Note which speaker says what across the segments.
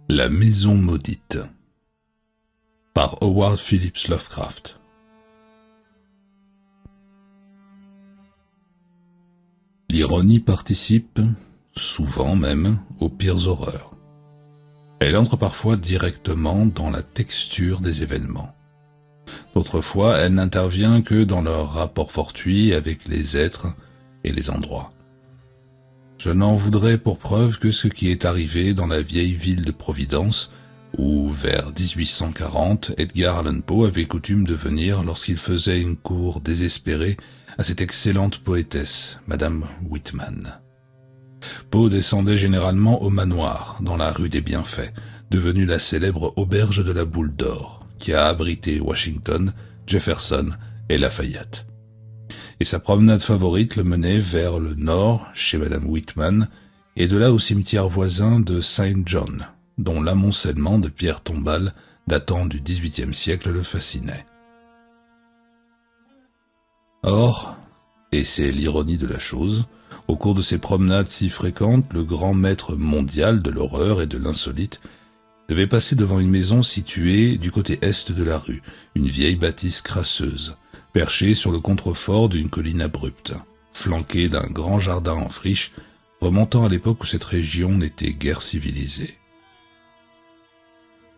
Speaker 1: La maison maudite par Howard Phillips Lovecraft. L'ironie participe, souvent même, aux pires horreurs. Elle entre parfois directement dans la texture des événements. D'autres fois, elle n'intervient que dans leur rapport fortuit avec les êtres et les endroits. Je n'en voudrais pour preuve que ce qui est arrivé dans la vieille ville de Providence, où, vers 1840, Edgar Allan Poe avait coutume de venir lorsqu'il faisait une cour désespérée à cette excellente poétesse, Madame Whitman. Poe descendait généralement au manoir, dans la rue des Bienfaits, devenue la célèbre auberge de la Boule d'Or, qui a abrité Washington, Jefferson et Lafayette. Et sa promenade favorite le menait vers le nord, chez Madame Whitman, et de là au cimetière voisin de Saint John, dont l'amoncellement de pierres tombales datant du XVIIIe siècle le fascinait. Or, et c'est l'ironie de la chose, au cours de ces promenades si fréquentes, le grand maître mondial de l'horreur et de l'insolite devait passer devant une maison située du côté est de la rue, une vieille bâtisse crasseuse, perchée sur le contrefort d'une colline abrupte, flanquée d'un grand jardin en friche, remontant à l'époque où cette région n'était guère civilisée.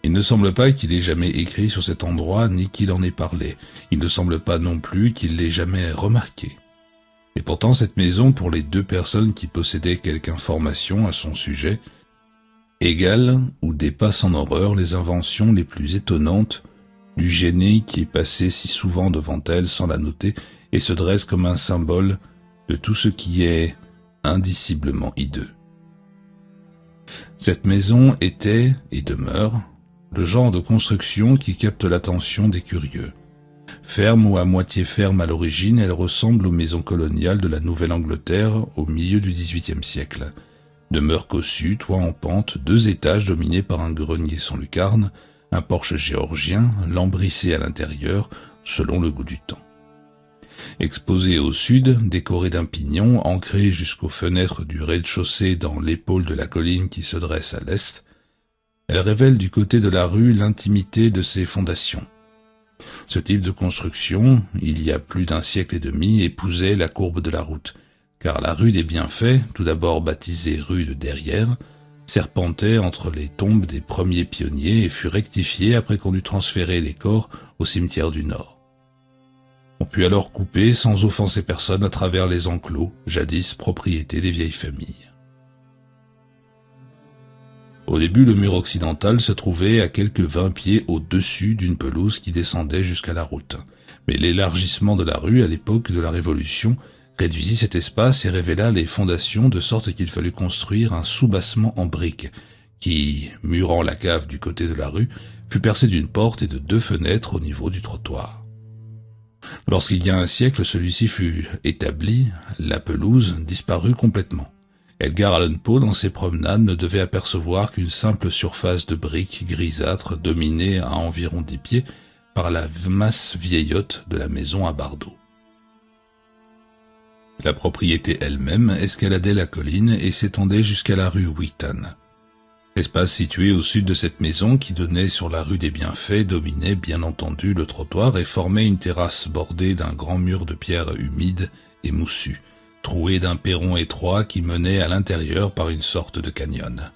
Speaker 1: Il ne semble pas qu'il ait jamais écrit sur cet endroit ni qu'il en ait parlé. Il ne semble pas non plus qu'il l'ait jamais remarqué. Et pourtant cette maison, pour les deux personnes qui possédaient quelque information à son sujet, égale ou dépasse en horreur les inventions les plus étonnantes du génie qui est passé si souvent devant elle sans la noter et se dresse comme un symbole de tout ce qui est indiciblement hideux. Cette maison était, et demeure, le genre de construction qui capte l'attention des curieux. Ferme ou à moitié ferme à l'origine, elle ressemble aux maisons coloniales de la Nouvelle-Angleterre au milieu du XVIIIe siècle. Demeure cossue, toit en pente, 2 étages dominés par un grenier sans lucarne, un porche géorgien, lambrissé à l'intérieur, selon le goût du temps. Exposée au sud, décorée d'un pignon, ancrée jusqu'aux fenêtres du rez-de-chaussée dans l'épaule de la colline qui se dresse à l'est, elle révèle du côté de la rue l'intimité de ses fondations. Ce type de construction, il y a plus d'un siècle et demi, épousait la courbe de la route, car la rue des Bienfaits, tout d'abord baptisée rue de Derrière, serpentait entre les tombes des premiers pionniers et fut rectifiée après qu'on eut transféré les corps au cimetière du Nord. On put alors couper sans offenser personne à travers les enclos, jadis propriété des vieilles familles. Au début, le mur occidental se trouvait à quelques 20 pieds au-dessus d'une pelouse qui descendait jusqu'à la route. Mais l'élargissement de la rue à l'époque de la Révolution réduisit cet espace et révéla les fondations de sorte qu'il fallut construire un soubassement en briques qui, murant la cave du côté de la rue, fut percé d'une porte et de 2 fenêtres au niveau du trottoir. Lorsqu'il y a un siècle celui-ci fut établi, la pelouse disparut complètement. Edgar Allan Poe, dans ses promenades, ne devait apercevoir qu'une simple surface de briques grisâtres dominée à environ 10 pieds par la masse vieillotte de la maison à bardeaux. La propriété elle-même escaladait la colline et s'étendait jusqu'à la rue Wheaton. L'espace situé au sud de cette maison, qui donnait sur la rue des Bienfaits, dominait bien entendu le trottoir et formait une terrasse bordée d'un grand mur de pierre humide et moussue, troué d'un perron étroit qui menait à l'intérieur par une sorte de canyon.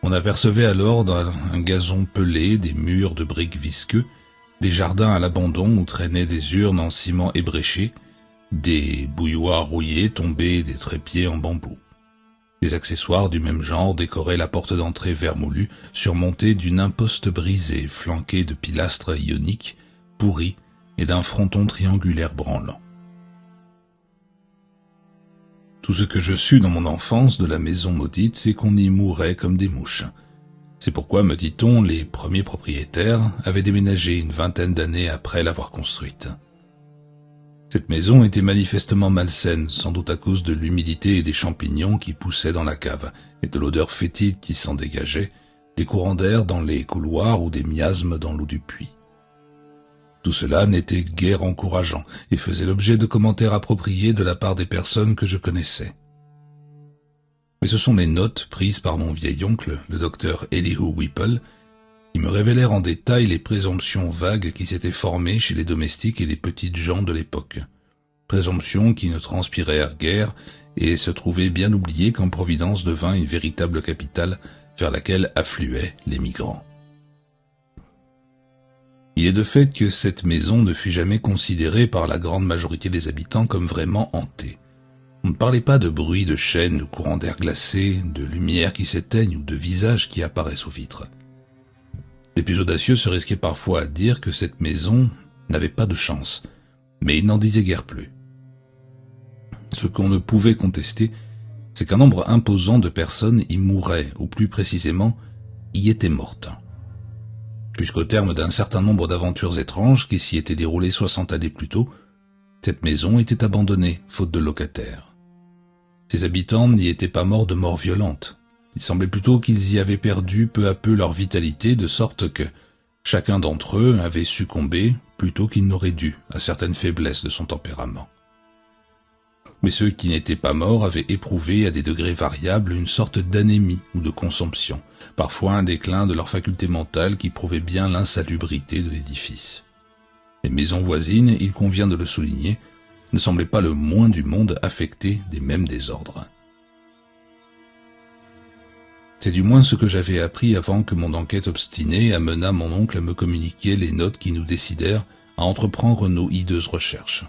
Speaker 1: On apercevait alors dans un gazon pelé des murs de briques visqueux, des jardins à l'abandon où traînaient des urnes en ciment ébréché, des bouilloires rouillées tombées des trépieds en bambou. Des accessoires du même genre décoraient la porte d'entrée vermoulue, surmontée d'une imposte brisée, flanquée de pilastres ioniques, pourris et d'un fronton triangulaire branlant. Tout ce que je sus dans mon enfance de la maison maudite, c'est qu'on y mourait comme des mouches. C'est pourquoi, me dit-on, les premiers propriétaires avaient déménagé une 20aine d'années après l'avoir construite. Cette maison était manifestement malsaine, sans doute à cause de l'humidité et des champignons qui poussaient dans la cave, et de l'odeur fétide qui s'en dégageait, des courants d'air dans les couloirs ou des miasmes dans l'eau du puits. Tout cela n'était guère encourageant et faisait l'objet de commentaires appropriés de la part des personnes que je connaissais. Mais ce sont les notes prises par mon vieil oncle, le docteur Elihu Whipple, qui me révélèrent en détail les présomptions vagues qui s'étaient formées chez les domestiques et les petites gens de l'époque. Présomptions qui ne transpirèrent guère et se trouvaient bien oubliées quand Providence devint une véritable capitale vers laquelle affluaient les migrants. Il est de fait que cette maison ne fut jamais considérée par la grande majorité des habitants comme vraiment hantée. On ne parlait pas de bruit de chaînes, de courants d'air glacé, de lumières qui s'éteignent ou de visages qui apparaissent aux vitres. Les plus audacieux se risquaient parfois à dire que cette maison n'avait pas de chance, mais ils n'en disaient guère plus. Ce qu'on ne pouvait contester, c'est qu'un nombre imposant de personnes y mouraient, ou plus précisément, y étaient mortes. Puisqu'au terme d'un certain nombre d'aventures étranges qui s'y étaient déroulées 60 années plus tôt, cette maison était abandonnée, faute de locataires. Ses habitants n'y étaient pas morts de mort violente. Il semblait plutôt qu'ils y avaient perdu peu à peu leur vitalité, de sorte que chacun d'entre eux avait succombé plutôt qu'il n'aurait dû à certaines faiblesses de son tempérament. Mais ceux qui n'étaient pas morts avaient éprouvé à des degrés variables une sorte d'anémie ou de consomption, parfois un déclin de leur faculté mentale qui prouvait bien l'insalubrité de l'édifice. Les maisons voisines, il convient de le souligner, ne semblaient pas le moins du monde affectées des mêmes désordres. C'est du moins ce que j'avais appris avant que mon enquête obstinée amenât mon oncle à me communiquer les notes qui nous décidèrent à entreprendre nos hideuses recherches.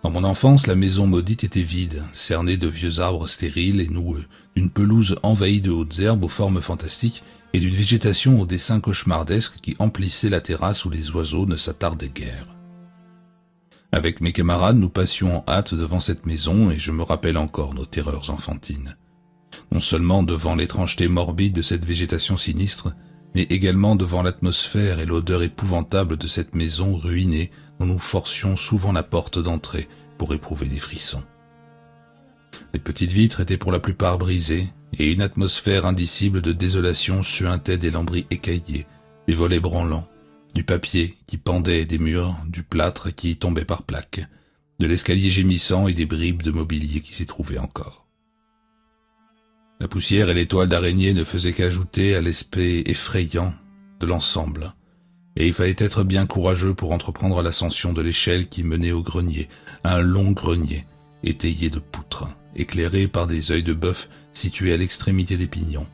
Speaker 1: Dans mon enfance, la maison maudite était vide, cernée de vieux arbres stériles et noueux, d'une pelouse envahie de hautes herbes aux formes fantastiques et d'une végétation aux dessins cauchemardesques qui emplissaient la terrasse où les oiseaux ne s'attardaient guère. Avec mes camarades, nous passions en hâte devant cette maison et je me rappelle encore nos terreurs enfantines. Non seulement devant l'étrangeté morbide de cette végétation sinistre, mais également devant l'atmosphère et l'odeur épouvantable de cette maison ruinée dont nous forcions souvent la porte d'entrée pour éprouver des frissons. Les petites vitres étaient pour la plupart brisées, et une atmosphère indicible de désolation suintait des lambris écaillés, des volets branlants, du papier qui pendait des murs, du plâtre qui y tombait par plaques, de l'escalier gémissant et des bribes de mobilier qui s'y trouvaient encore. La poussière et les toiles d'araignée ne faisaient qu'ajouter à l'aspect effrayant de l'ensemble, et il fallait être bien courageux pour entreprendre l'ascension de l'échelle qui menait au grenier, un long grenier, étayé de poutres, éclairé par des œils de bœuf situés à l'extrémité des pignons,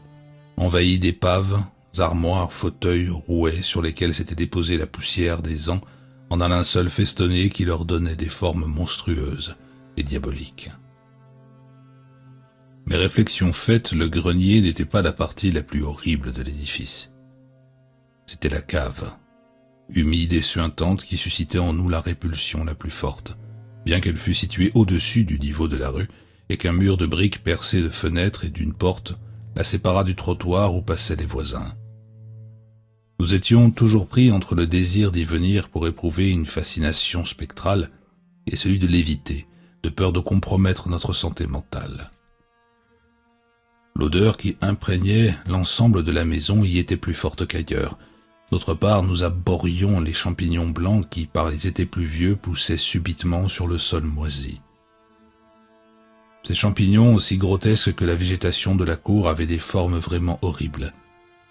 Speaker 1: envahi d'épaves, armoires, fauteuils, rouets sur lesquels s'était déposée la poussière des ans en un linceul festonné qui leur donnait des formes monstrueuses et diaboliques. Mes réflexions faites, le grenier n'était pas la partie la plus horrible de l'édifice. C'était la cave, humide et suintante qui suscitait en nous la répulsion la plus forte, bien qu'elle fût située au-dessus du niveau de la rue et qu'un mur de briques percé de fenêtres et d'une porte la sépara du trottoir où passaient les voisins. Nous étions toujours pris entre le désir d'y venir pour éprouver une fascination spectrale et celui de l'éviter, de peur de compromettre notre santé mentale. L'odeur qui imprégnait l'ensemble de la maison y était plus forte qu'ailleurs. D'autre part, nous abhorrions les champignons blancs qui, par les étés pluvieux, poussaient subitement sur le sol moisi. Ces champignons, aussi grotesques que la végétation de la cour, avaient des formes vraiment horribles.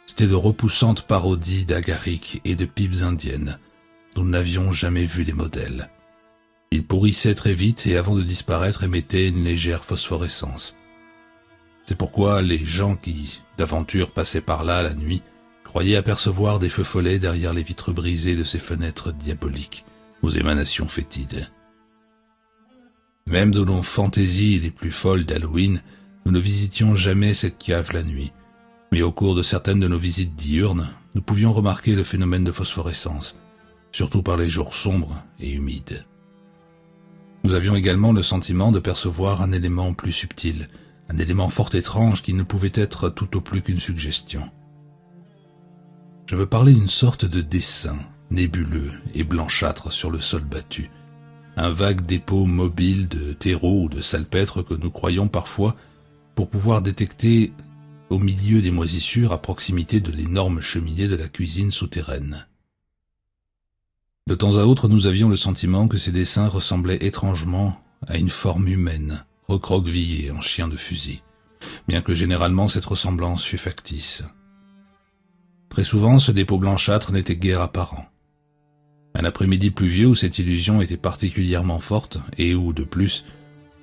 Speaker 1: C'étaient de repoussantes parodies d'agarics et de pipes indiennes, dont nous n'avions jamais vu les modèles. Ils pourrissaient très vite et avant de disparaître émettaient une légère phosphorescence. C'est pourquoi les gens qui, d'aventure, passaient par là la nuit, croyaient apercevoir des feux follets derrière les vitres brisées de ces fenêtres diaboliques, aux émanations fétides. Même dans nos fantaisies les plus folles d'Halloween, nous ne visitions jamais cette cave la nuit, mais au cours de certaines de nos visites diurnes, nous pouvions remarquer le phénomène de phosphorescence, surtout par les jours sombres et humides. Nous avions également le sentiment de percevoir un élément plus subtil, un élément fort étrange qui ne pouvait être tout au plus qu'une suggestion. Je veux parler d'une sorte de dessin nébuleux et blanchâtre sur le sol battu, un vague dépôt mobile de terreau ou de salpêtre que nous croyons parfois pour pouvoir détecter au milieu des moisissures à proximité de l'énorme cheminée de la cuisine souterraine. De temps à autre, nous avions le sentiment que ces dessins ressemblaient étrangement à une forme humaine, recroquevillée en chien de fusil. bien que généralement cette ressemblance fût factice. Très souvent, ce dépôt blanchâtre n'était guère apparent. Un après-midi pluvieux où cette illusion était particulièrement forte et où, de plus,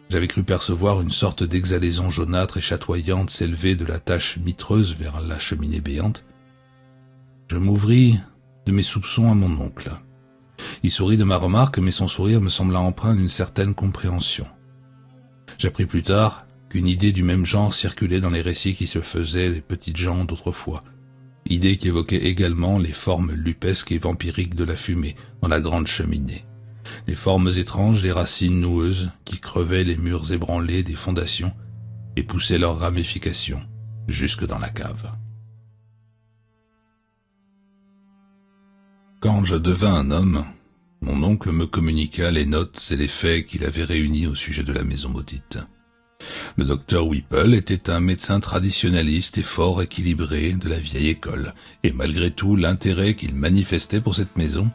Speaker 1: j'avais cru percevoir une sorte d'exhalaison jaunâtre et chatoyante s'élever de la tache mitreuse vers la cheminée béante, je m'ouvris de mes soupçons à mon oncle. Il sourit de ma remarque, mais son sourire me sembla empreint d'une certaine compréhension. J'appris plus tard qu'une idée du même genre circulait dans les récits qui se faisaient les petites gens d'autrefois, idée qui évoquait également les formes lupesques et vampiriques de la fumée dans la grande cheminée, les formes étranges des racines noueuses qui crevaient les murs ébranlés des fondations et poussaient leurs ramifications jusque dans la cave. Quand je devins un homme, mon oncle me communiqua les notes et les faits qu'il avait réunis au sujet de la maison maudite. Le docteur Whipple était un médecin traditionnaliste et fort équilibré de la vieille école, et malgré tout l'intérêt qu'il manifestait pour cette maison,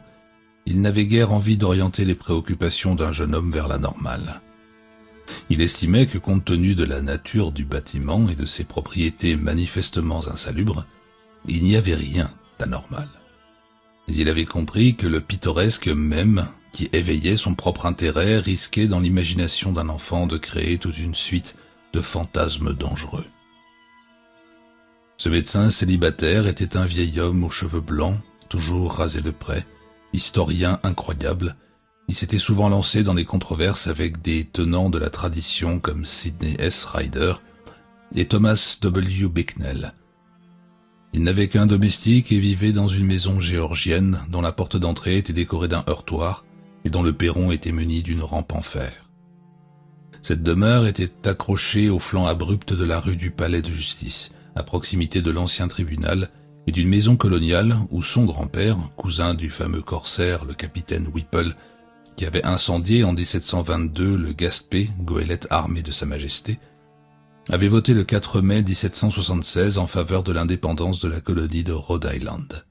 Speaker 1: il n'avait guère envie d'orienter les préoccupations d'un jeune homme vers la normale. Il estimait que compte tenu de la nature du bâtiment et de ses propriétés manifestement insalubres, il n'y avait rien d'anormal. Mais il avait compris que le pittoresque même, qui éveillait son propre intérêt, risquait dans l'imagination d'un enfant de créer toute une suite de fantasmes dangereux. Ce médecin célibataire était un vieil homme aux cheveux blancs, toujours rasé de près, historien incroyable. Il s'était souvent lancé dans des controverses avec des tenants de la tradition comme Sidney S. Rider et Thomas W. Bicknell. Il n'avait qu'un domestique et vivait dans une maison géorgienne dont la porte d'entrée était décorée d'un heurtoir et dont le perron était muni d'une rampe en fer. Cette demeure était accrochée au flanc abrupt de la rue du Palais de Justice, à proximité de l'ancien tribunal et d'une maison coloniale où son grand-père, cousin du fameux corsaire le capitaine Whipple, qui avait incendié en 1722 le Gaspé, goélette armée de Sa Majesté, avait voté le 4 mai 1776 en faveur de l'indépendance de la colonie de Rhode Island.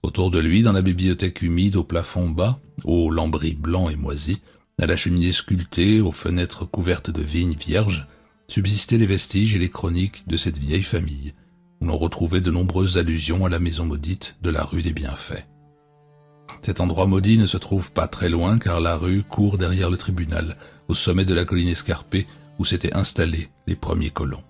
Speaker 1: Autour de lui, dans la bibliothèque humide au plafond bas, aux lambris blancs et moisis, à la cheminée sculptée, aux fenêtres couvertes de vignes vierges, subsistaient les vestiges et les chroniques de cette vieille famille, où l'on retrouvait de nombreuses allusions à la maison maudite de la rue des Bienfaits. Cet endroit maudit ne se trouve pas très loin car la rue court derrière le tribunal, au sommet de la colline escarpée où s'étaient installés les premiers colons.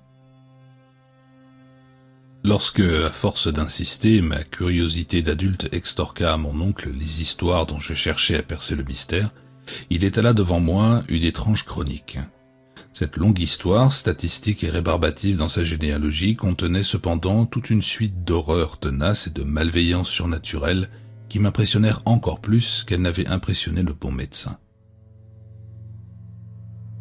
Speaker 1: Lorsque, à force d'insister, ma curiosité d'adulte extorqua à mon oncle les histoires dont je cherchais à percer le mystère, il étala devant moi une étrange chronique. Cette longue histoire, statistique et rébarbative dans sa généalogie, contenait cependant toute une suite d'horreurs tenaces et de malveillances surnaturelles qui m'impressionnèrent encore plus qu'elles n'avaient impressionné le bon médecin.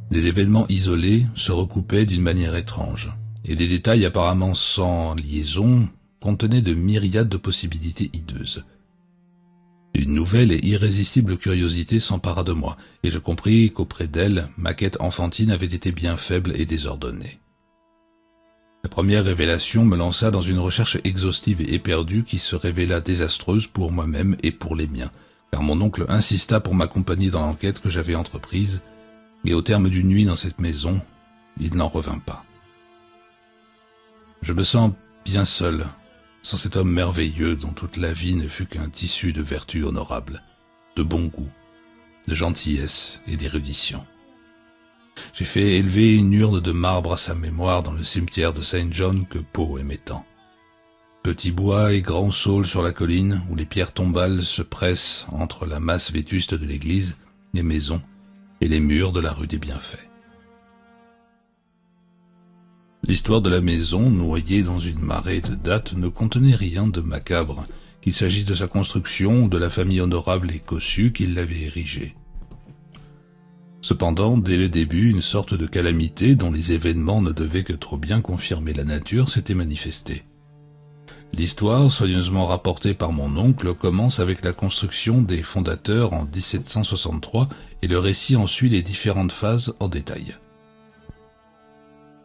Speaker 1: Des événements isolés se recoupaient d'une manière étrange, et des détails apparemment sans liaison contenaient de myriades de possibilités hideuses. Une nouvelle et irrésistible curiosité s'empara de moi, et je compris qu'auprès d'elle, ma quête enfantine avait été bien faible et désordonnée. La première révélation me lança dans une recherche exhaustive et éperdue qui se révéla désastreuse pour moi-même et pour les miens, car mon oncle insista pour m'accompagner dans l'enquête que j'avais entreprise, et au terme d'une nuit dans cette maison, il n'en revint pas. Je me sens bien seul, sans cet homme merveilleux dont toute la vie ne fut qu'un tissu de vertus honorables, de bon goût, de gentillesse et d'érudition. J'ai fait élever une urne de marbre à sa mémoire dans le cimetière de Saint John que Poe aimait tant. Petit bois et grand saule sur la colline où les pierres tombales se pressent entre la masse vétuste de l'église, les maisons et les murs de la rue des Bienfaits. L'histoire de la maison, noyée dans une marée de dates, ne contenait rien de macabre, qu'il s'agisse de sa construction ou de la famille honorable et cossue qui l'avait érigée. Cependant, dès le début, une sorte de calamité dont les événements ne devaient que trop bien confirmer la nature s'était manifestée. L'histoire, soigneusement rapportée par mon oncle, commence avec la construction des fondateurs en 1763 et le récit en suit les différentes phases en détail.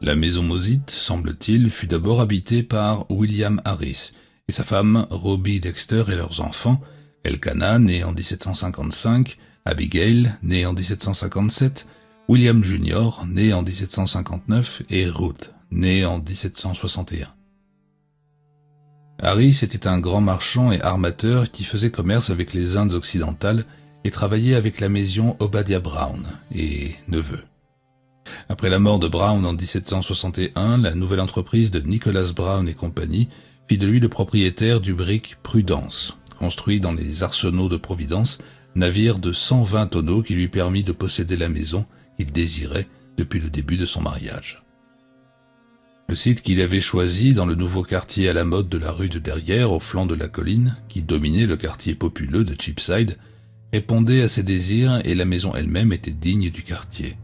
Speaker 1: La maison maudite, semble-t-il, fut d'abord habitée par William Harris et sa femme Robbie Dexter et leurs enfants, Elkanah, né en 1755, Abigail, née en 1757, William Jr., né en 1759, et Ruth, née en 1761. Harris était un grand marchand et armateur qui faisait commerce avec les Indes occidentales et travaillait avec la maison Obadiah Brown et neveu. Après la mort de Brown en 1761, la nouvelle entreprise de Nicholas Brown et compagnie fit de lui le propriétaire du brick Prudence, construit dans les arsenaux de Providence, navire de 120 tonneaux qui lui permit de posséder la maison qu'il désirait depuis le début de son mariage. Le site qu'il avait choisi dans le nouveau quartier à la mode de la rue de Derrière, au flanc de la colline, qui dominait le quartier populeux de Cheapside, répondait à ses désirs et la maison elle-même était digne du quartier.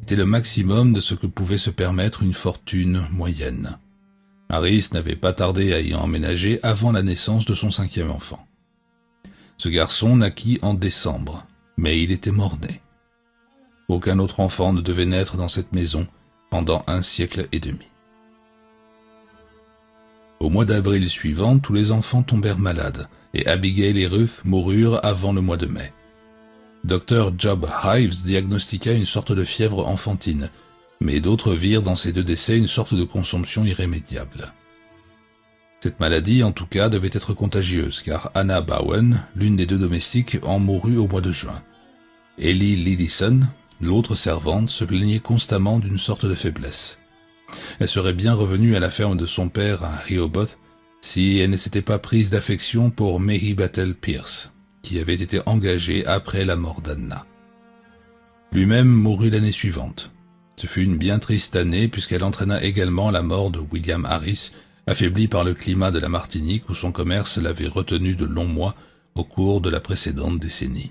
Speaker 1: C'était le maximum de ce que pouvait se permettre une fortune moyenne. Harris n'avait pas tardé à y emménager avant la naissance de son 5e enfant. Ce garçon naquit en décembre, mais il était mort-né. Aucun autre enfant ne devait naître dans cette maison pendant 1 siècle et demi. Au mois d'avril suivant, tous les enfants tombèrent malades, et Abigail et Ruth moururent avant le mois de mai. Dr. Job Hives diagnostiqua une sorte de fièvre enfantine, mais d'autres virent dans ces 2 décès une sorte de consomption irrémédiable. Cette maladie, en tout cas, devait être contagieuse, car Anna Bowen, l'une des 2 domestiques, en mourut au mois de juin. Ellie Lidison, l'autre servante, se plaignait constamment d'une sorte de faiblesse. Elle serait bien revenue à la ferme de son père à Rehoboth si elle ne s'était pas prise d'affection pour Mary Battle Pierce, qui avait été engagé après la mort d'Anna. Lui-même mourut l'année suivante. Ce fut une bien triste année puisqu'elle entraîna également la mort de William Harris, affaibli par le climat de la Martinique où son commerce l'avait retenu de longs mois au cours de la précédente décennie.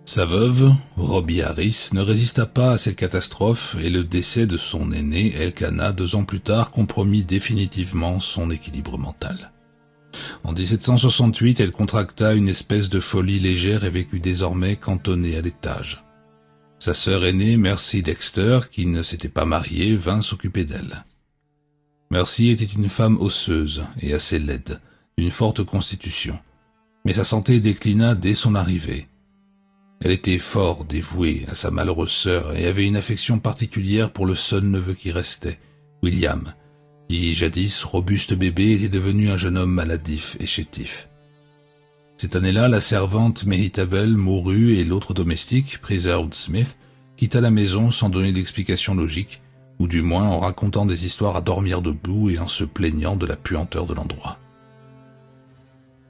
Speaker 1: Sa veuve, Robbie Harris, ne résista pas à cette catastrophe et le décès de son aîné, Elkanah, 2 ans plus tard, compromit définitivement son équilibre mental. En 1768, elle contracta une espèce de folie légère et vécut désormais cantonnée à l'étage. Sa sœur aînée, Mercy Dexter, qui ne s'était pas mariée, vint s'occuper d'elle. Mercy était une femme osseuse et assez laide, d'une forte constitution, mais sa santé déclina dès son arrivée. Elle était fort dévouée à sa malheureuse sœur et avait une affection particulière pour le seul neveu qui restait, William, qui, jadis robuste bébé, était devenu un jeune homme maladif et chétif. Cette année-là, la servante Mehitabel mourut et l'autre domestique, Preserved Smith, quitta la maison sans donner d'explication logique, ou du moins en racontant des histoires à dormir debout et en se plaignant de la puanteur de l'endroit.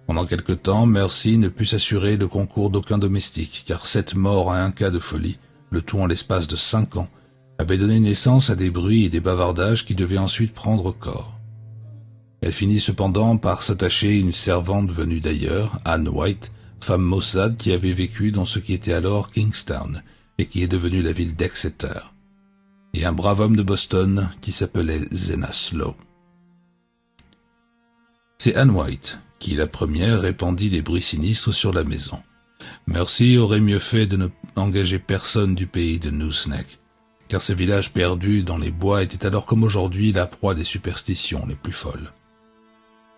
Speaker 1: Pendant quelque temps, Mercy ne put s'assurer le concours d'aucun domestique, car 7 morts à un cas de folie, le tout en l'espace de 5 ans, avaient donné naissance à des bruits et des bavardages qui devaient ensuite prendre corps. Elle finit cependant par s'attacher une servante venue d'ailleurs, Anne White, femme maussade qui avait vécu dans ce qui était alors Kingstown et qui est devenu la ville d'Exeter, et un brave homme de Boston qui s'appelait Zenas Lowe. C'est Anne White qui, la première, répandit des bruits sinistres sur la maison. Mercy aurait mieux fait de ne engager personne du pays de Nooseneck, car ce village perdu dans les bois était alors comme aujourd'hui la proie des superstitions les plus folles.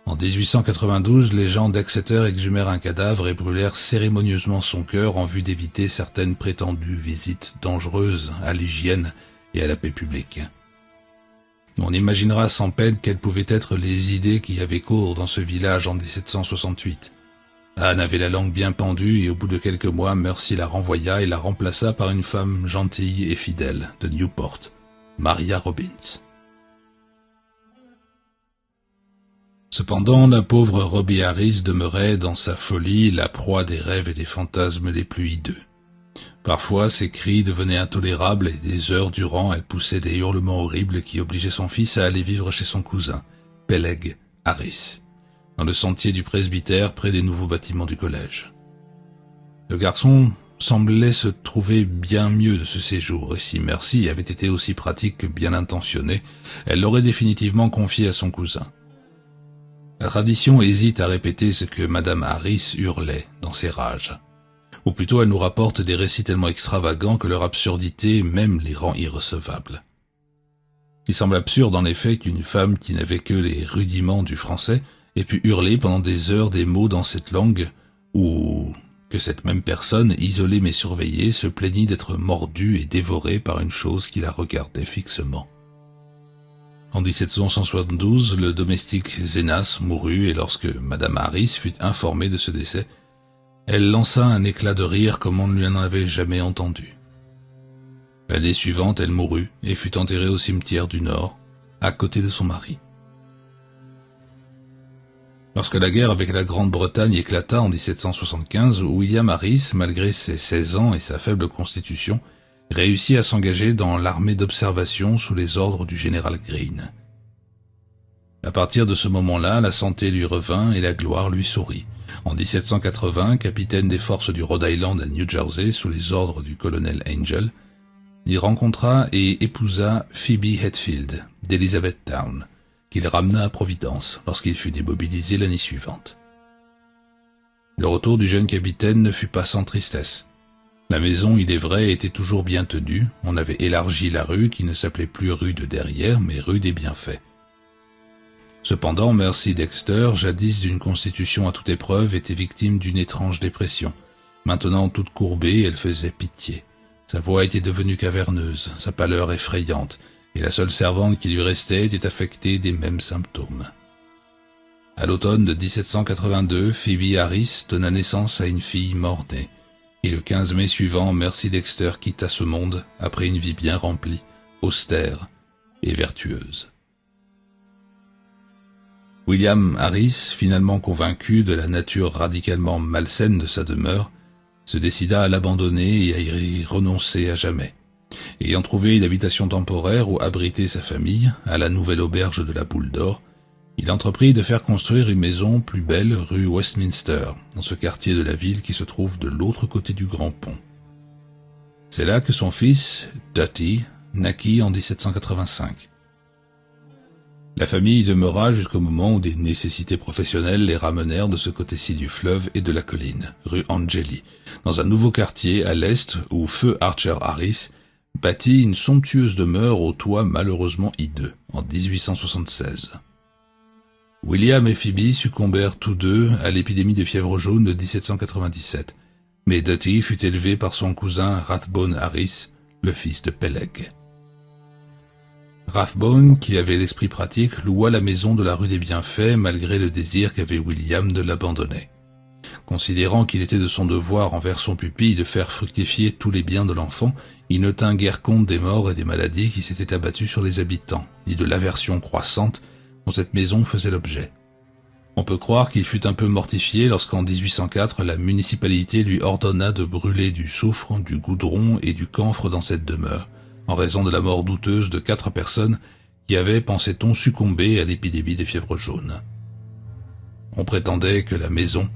Speaker 1: En 1892, les gens d'Exeter exhumèrent un cadavre et brûlèrent cérémonieusement son cœur en vue d'éviter certaines prétendues visites dangereuses à l'hygiène et à la paix publique. On imaginera sans peine quelles pouvaient être les idées qui avaient cours dans ce village en 1768. Anne avait la langue bien pendue et au bout de quelques mois, Mercy la renvoya et la remplaça par une femme gentille et fidèle de Newport, Maria Robbins. Cependant, la pauvre Robbie Harris demeurait dans sa folie la proie des rêves et des fantasmes les plus hideux. Parfois, ses cris devenaient intolérables et des heures durant, elle poussait des hurlements horribles qui obligeaient son fils à aller vivre chez son cousin, Peleg Harris, dans le sentier du presbytère près des nouveaux bâtiments du collège. Le garçon semblait se trouver bien mieux de ce séjour, et si Mercy avait été aussi pratique que bien intentionnée, elle l'aurait définitivement confié à son cousin. La tradition hésite à répéter ce que Madame Harris hurlait dans ses rages. Ou plutôt elle nous rapporte des récits tellement extravagants que leur absurdité même les rend irrecevables. Il semble absurde en effet qu'une femme qui n'avait que les rudiments du français ait pu hurler pendant des heures des mots dans cette langue où que cette même personne, isolée mais surveillée, se plaignit d'être mordue et dévorée par une chose qui la regardait fixement. En 1772, le domestique Zenas mourut et lorsque Madame Harris fut informée de ce décès, elle lança un éclat de rire comme on ne lui en avait jamais entendu. L'année suivante, elle mourut et fut enterrée au cimetière du Nord, à côté de son mari. Lorsque la guerre avec la Grande-Bretagne éclata en 1775, William Harris, malgré ses 16 ans et sa faible constitution, réussit à s'engager dans l'armée d'observation sous les ordres du général Greene. À partir de ce moment-là, la santé lui revint et la gloire lui sourit. En 1780, capitaine des forces du Rhode Island à New Jersey sous les ordres du colonel Angel, il rencontra et épousa Phoebe Hetfield d'Elizabethtown, qu'il ramena à Providence lorsqu'il fut démobilisé l'année suivante. Le retour du jeune capitaine ne fut pas sans tristesse. La maison, il est vrai, était toujours bien tenue. On avait élargi la rue qui ne s'appelait plus rue de Derrière, mais rue des Bienfaits. Cependant, Mercy Dexter, jadis d'une constitution à toute épreuve, était victime d'une étrange dépression. Maintenant toute courbée, elle faisait pitié. Sa voix était devenue caverneuse, sa pâleur effrayante, et la seule servante qui lui restait était affectée des mêmes symptômes. À l'automne de 1782, Phoebe Harris donna naissance à une fille mort-née, et le 15 mai suivant, Mercy Dexter quitta ce monde après une vie bien remplie, austère et vertueuse. William Harris, finalement convaincu de la nature radicalement malsaine de sa demeure, se décida à l'abandonner et à y renoncer à jamais. Ayant trouvé une habitation temporaire où abriter sa famille, à la nouvelle auberge de la Boule d'Or, il entreprit de faire construire une maison plus belle rue Westminster, dans ce quartier de la ville qui se trouve de l'autre côté du Grand Pont. C'est là que son fils, Dutty, naquit en 1785. La famille y demeura jusqu'au moment où des nécessités professionnelles les ramenèrent de ce côté-ci du fleuve et de la colline, rue Angeli, dans un nouveau quartier à l'est où feu Archer Harris bâtit une somptueuse demeure au toit malheureusement hideux, en 1876. William et Phoebe succombèrent tous deux à l'épidémie de fièvre jaune de 1797, mais Dutty fut élevé par son cousin Rathbone Harris, le fils de Peleg. Rathbone, qui avait l'esprit pratique, loua la maison de la rue des Bienfaits malgré le désir qu'avait William de l'abandonner. Considérant qu'il était de son devoir envers son pupille de faire fructifier tous les biens de l'enfant, il ne tint guère compte des morts et des maladies qui s'étaient abattues sur les habitants, ni de l'aversion croissante dont cette maison faisait l'objet. On peut croire qu'il fut un peu mortifié lorsqu'en 1804 la municipalité lui ordonna de brûler du soufre, du goudron et du camphre dans cette demeure, en raison de la mort douteuse de 4 personnes qui avaient, pensait-on, succombé à l'épidémie des fièvres jaunes. On prétendait que la maison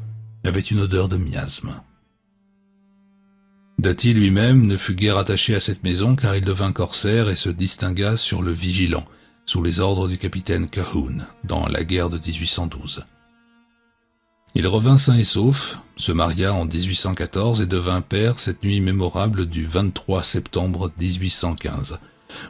Speaker 1: avait une odeur de miasme. Dutty lui-même ne fut guère attaché à cette maison car il devint corsaire et se distingua sur le Vigilant, sous les ordres du capitaine Cahoon, dans la guerre de 1812. Il revint sain et sauf, se maria en 1814 et devint père cette nuit mémorable du 23 septembre 1815,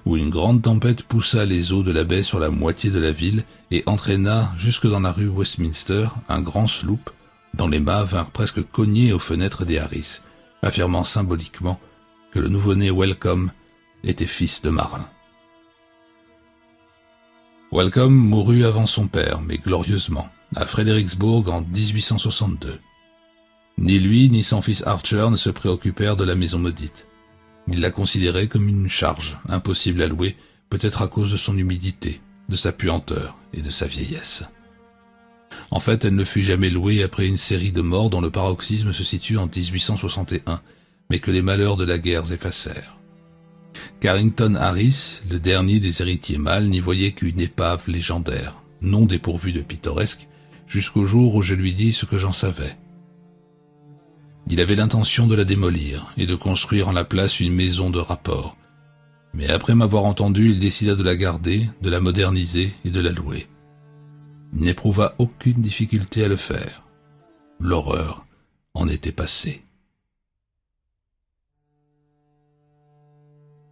Speaker 1: où une grande tempête poussa les eaux de la baie sur la moitié de la ville et entraîna jusque dans la rue Westminster un grand sloop dont les mâts vinrent presque cogner aux fenêtres des Harris, affirmant symboliquement que le nouveau-né Welcome était fils de marin. Welcome mourut avant son père, mais glorieusement, à Fredericksburg en 1862. Ni lui ni son fils Archer ne se préoccupèrent de la maison maudite. Ils la considéraient comme une charge, impossible à louer, peut-être à cause de son humidité, de sa puanteur et de sa vieillesse. En fait, elle ne fut jamais louée après une série de morts dont le paroxysme se situe en 1861, mais que les malheurs de la guerre effacèrent. Carrington Harris, le dernier des héritiers mâles, n'y voyait qu'une épave légendaire, non dépourvue de pittoresque, jusqu'au jour où je lui dis ce que j'en savais. Il avait l'intention de la démolir et de construire en la place une maison de rapport, mais après m'avoir entendu, il décida de la garder, de la moderniser et de la louer. Il n'éprouva aucune difficulté à le faire. L'horreur en était passée.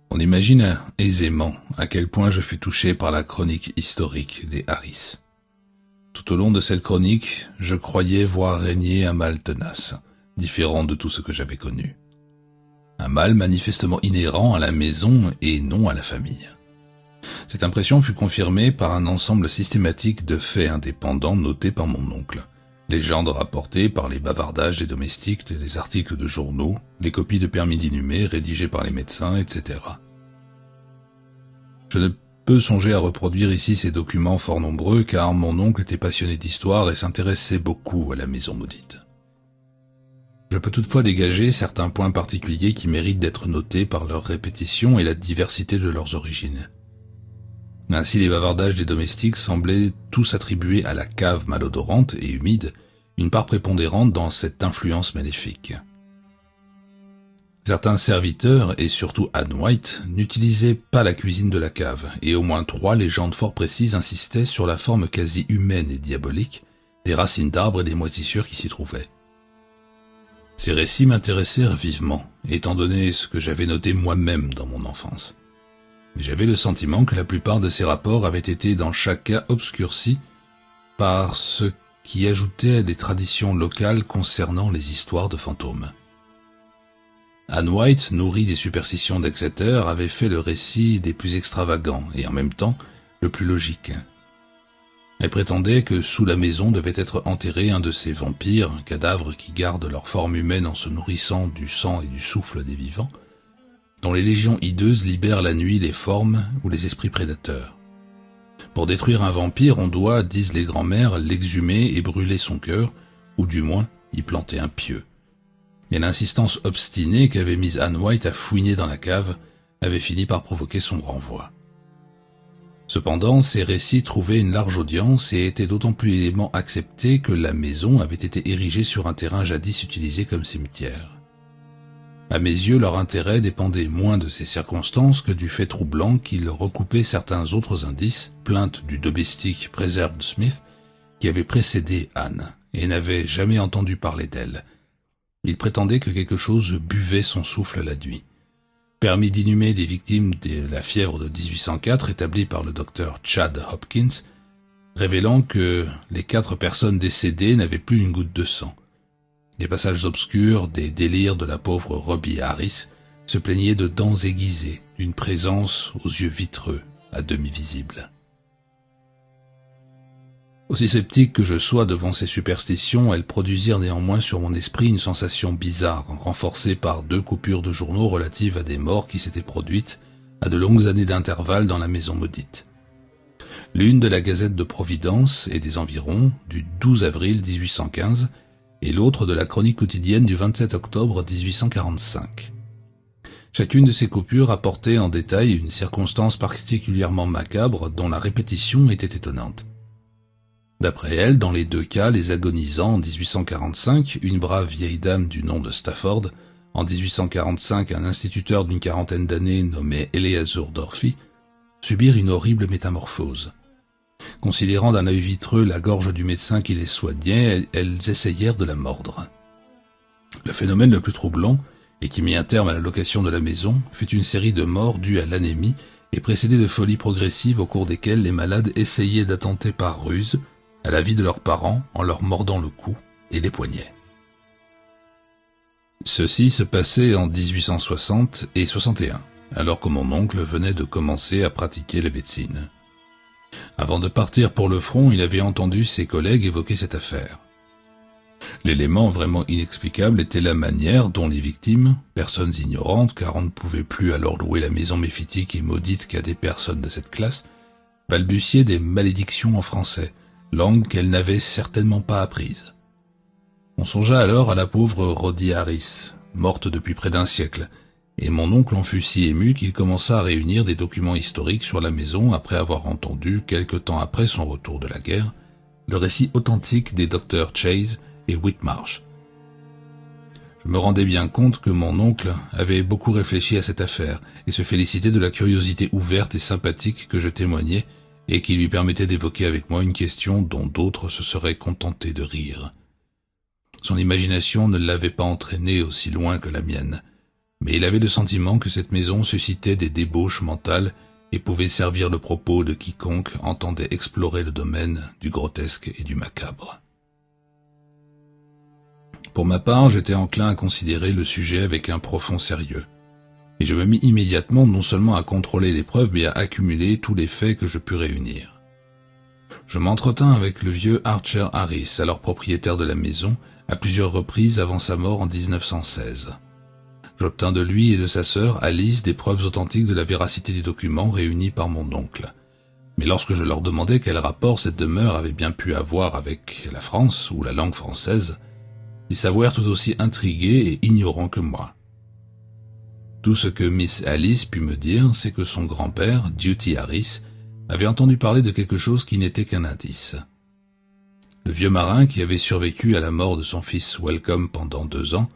Speaker 1: On imagine aisément à quel point je fus touché par la chronique historique des Harris. Tout au long de cette chronique, je croyais voir régner un mal tenace, différent de tout ce que j'avais connu. Un mal manifestement inhérent à la maison et non à la famille. Cette impression fut confirmée par un ensemble systématique de faits indépendants notés par mon oncle. Légendes rapportées par les bavardages des domestiques, les articles de journaux, les copies de permis d'inhumer rédigées par les médecins, etc. Je ne peux songer à reproduire ici ces documents fort nombreux car mon oncle était passionné d'histoire et s'intéressait beaucoup à la maison maudite. Je peux toutefois dégager certains points particuliers qui méritent d'être notés par leur répétition et la diversité de leurs origines. Ainsi, les bavardages des domestiques semblaient tous attribuer à la cave malodorante et humide une part prépondérante dans cette influence maléfique. Certains serviteurs, et surtout Anne White, n'utilisaient pas la cuisine de la cave, et au moins 3 légendes fort précises insistaient sur la forme quasi humaine et diabolique des racines d'arbres et des moisissures qui s'y trouvaient. Ces récits m'intéressèrent vivement, étant donné ce que j'avais noté moi-même dans mon enfance. Mais j'avais le sentiment que la plupart de ces rapports avaient été dans chaque cas obscurcis par ce qui ajoutait à des traditions locales concernant les histoires de fantômes. Anne White, nourrie des superstitions d'Exeter, avait fait le récit des plus extravagants et en même temps le plus logique. Elle prétendait que sous la maison devait être enterré un de ces vampires, cadavres qui gardent leur forme humaine en se nourrissant du sang et du souffle des vivants, dont les légions hideuses libèrent la nuit les formes ou les esprits prédateurs. Pour détruire un vampire, on doit, disent les grands-mères, l'exhumer et brûler son cœur, ou du moins y planter un pieu. Et l'insistance obstinée qu'avait mise Anne White à fouiner dans la cave avait fini par provoquer son renvoi. Cependant, ces récits trouvaient une large audience et étaient d'autant plus aisément acceptés que la maison avait été érigée sur un terrain jadis utilisé comme cimetière. À mes yeux, leur intérêt dépendait moins de ces circonstances que du fait troublant qu'ils recoupaient certains autres indices, plaintes du domestique Preserved Smith, qui avait précédé Anne, et n'avait jamais entendu parler d'elle. Il prétendait que quelque chose buvait son souffle la nuit. Permis d'inhumer des victimes de la fièvre de 1804 établi par le docteur Chad Hopkins, révélant que les 4 personnes décédées n'avaient plus une goutte de sang. Des passages obscurs, des délires de la pauvre Robbie Harris se plaignaient de dents aiguisées, d'une présence aux yeux vitreux, à demi visible. Aussi sceptique que je sois devant ces superstitions, elles produisirent néanmoins sur mon esprit une sensation bizarre, renforcée par 2 coupures de journaux relatives à des morts qui s'étaient produites à de longues années d'intervalle dans la maison maudite. L'une de la Gazette de Providence et des environs, du 12 avril 1815, et l'autre de la Chronique quotidienne du 27 octobre 1845. Chacune de ces coupures apportait en détail une circonstance particulièrement macabre dont la répétition était étonnante. D'après elle, dans les 2 cas, les agonisants en 1845, une brave vieille dame du nom de Stafford, en 1845 un instituteur d'une 40aine d'années nommé Eleazur Dorphy, subirent une horrible métamorphose. Considérant d'un œil vitreux la gorge du médecin qui les soignait, elles essayèrent de la mordre. Le phénomène le plus troublant, et qui mit un terme à la location de la maison, fut une série de morts dues à l'anémie et précédée de folies progressives au cours desquelles les malades essayaient d'attenter par ruse à la vie de leurs parents en leur mordant le cou et les poignets. Ceci se passait en 1860 et 61, alors que mon oncle venait de commencer à pratiquer la médecine. Avant de partir pour le front, il avait entendu ses collègues évoquer cette affaire. L'élément vraiment inexplicable était la manière dont les victimes, personnes ignorantes car on ne pouvait plus alors louer la maison méphitique et maudite qu'à des personnes de cette classe, balbutiaient des malédictions en français, langue qu'elles n'avaient certainement pas apprise. On songea alors à la pauvre Roddie Harris, morte depuis près d'1 siècle, et mon oncle en fut si ému qu'il commença à réunir des documents historiques sur la maison après avoir entendu, quelque temps après son retour de la guerre, le récit authentique des docteurs Chase et Whitmarsh. Je me rendais bien compte que mon oncle avait beaucoup réfléchi à cette affaire et se félicitait de la curiosité ouverte et sympathique que je témoignais et qui lui permettait d'évoquer avec moi une question dont d'autres se seraient contentés de rire. Son imagination ne l'avait pas entraîné aussi loin que la mienne, mais il avait le sentiment que cette maison suscitait des débauches mentales et pouvait servir le propos de quiconque entendait explorer le domaine du grotesque et du macabre. Pour ma part, j'étais enclin à considérer le sujet avec un profond sérieux. Et je me mis immédiatement non seulement à contrôler les preuves, mais à accumuler tous les faits que je pus réunir. Je m'entretins avec le vieux Archer Harris, alors propriétaire de la maison, à plusieurs reprises avant sa mort en 1916. J'obtins de lui et de sa sœur Alice des preuves authentiques de la véracité des documents réunis par mon oncle. Mais lorsque je leur demandai quel rapport cette demeure avait bien pu avoir avec la France ou la langue française, ils s'avouèrent tout aussi intrigués et ignorants que moi. Tout ce que Miss Alice put me dire, c'est que son grand-père, Duty Harris, avait entendu parler de quelque chose qui n'était qu'un indice. Le vieux marin qui avait survécu à la mort de son fils Welcome pendant 2 ans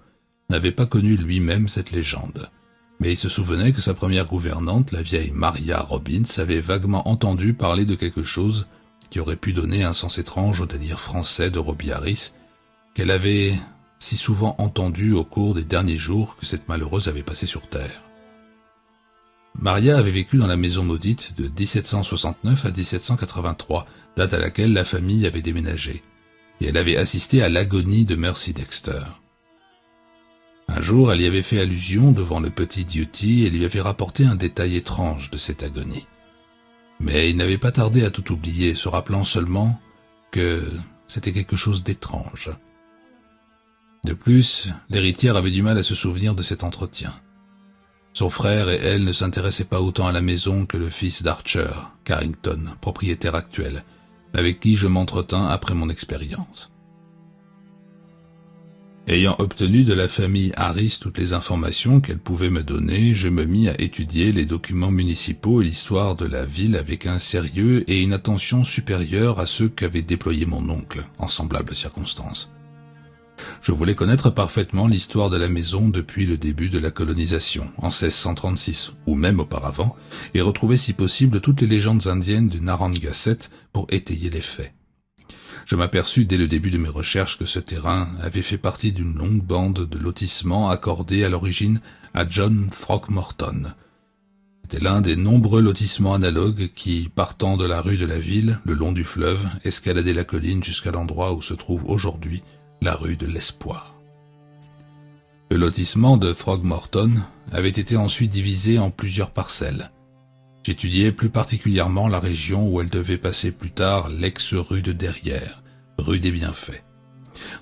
Speaker 1: n'avait pas connu lui-même cette légende, mais il se souvenait que sa première gouvernante, la vieille Maria Robbins, avait vaguement entendu parler de quelque chose qui aurait pu donner un sens étrange au délire français de Robbie Harris, qu'elle avait si souvent entendu au cours des derniers jours que cette malheureuse avait passé sur Terre. Maria avait vécu dans la maison maudite de 1769 à 1783, date à laquelle la famille avait déménagé, et elle avait assisté à l'agonie de Mercy Dexter. Un jour, elle y avait fait allusion devant le petit Duty et lui avait rapporté un détail étrange de cette agonie. Mais il n'avait pas tardé à tout oublier, se rappelant seulement que c'était quelque chose d'étrange. De plus, l'héritière avait du mal à se souvenir de cet entretien. Son frère et elle ne s'intéressaient pas autant à la maison que le fils d'Archer, Carrington, propriétaire actuel, avec qui je m'entretins après mon expérience. Ayant obtenu de la famille Harris toutes les informations qu'elle pouvait me donner, je me mis à étudier les documents municipaux et l'histoire de la ville avec un sérieux et une attention supérieure à ceux qu'avait déployés mon oncle, en semblables circonstances. Je voulais connaître parfaitement l'histoire de la maison depuis le début de la colonisation, en 1636, ou même auparavant, et retrouver si possible toutes les légendes indiennes du Narragansett pour étayer les faits. Je m'aperçus dès le début de mes recherches que ce terrain avait fait partie d'une longue bande de lotissements accordés à l'origine à John Throckmorton. C'était l'un des nombreux lotissements analogues qui, partant de la rue de la ville, le long du fleuve, escaladaient la colline jusqu'à l'endroit où se trouve aujourd'hui la rue de l'Espoir. Le lotissement de Throckmorton avait été ensuite divisé en plusieurs parcelles. J'étudiais plus particulièrement la région où elle devait passer plus tard l'ex-rue de Derrière, rue des Bienfaits.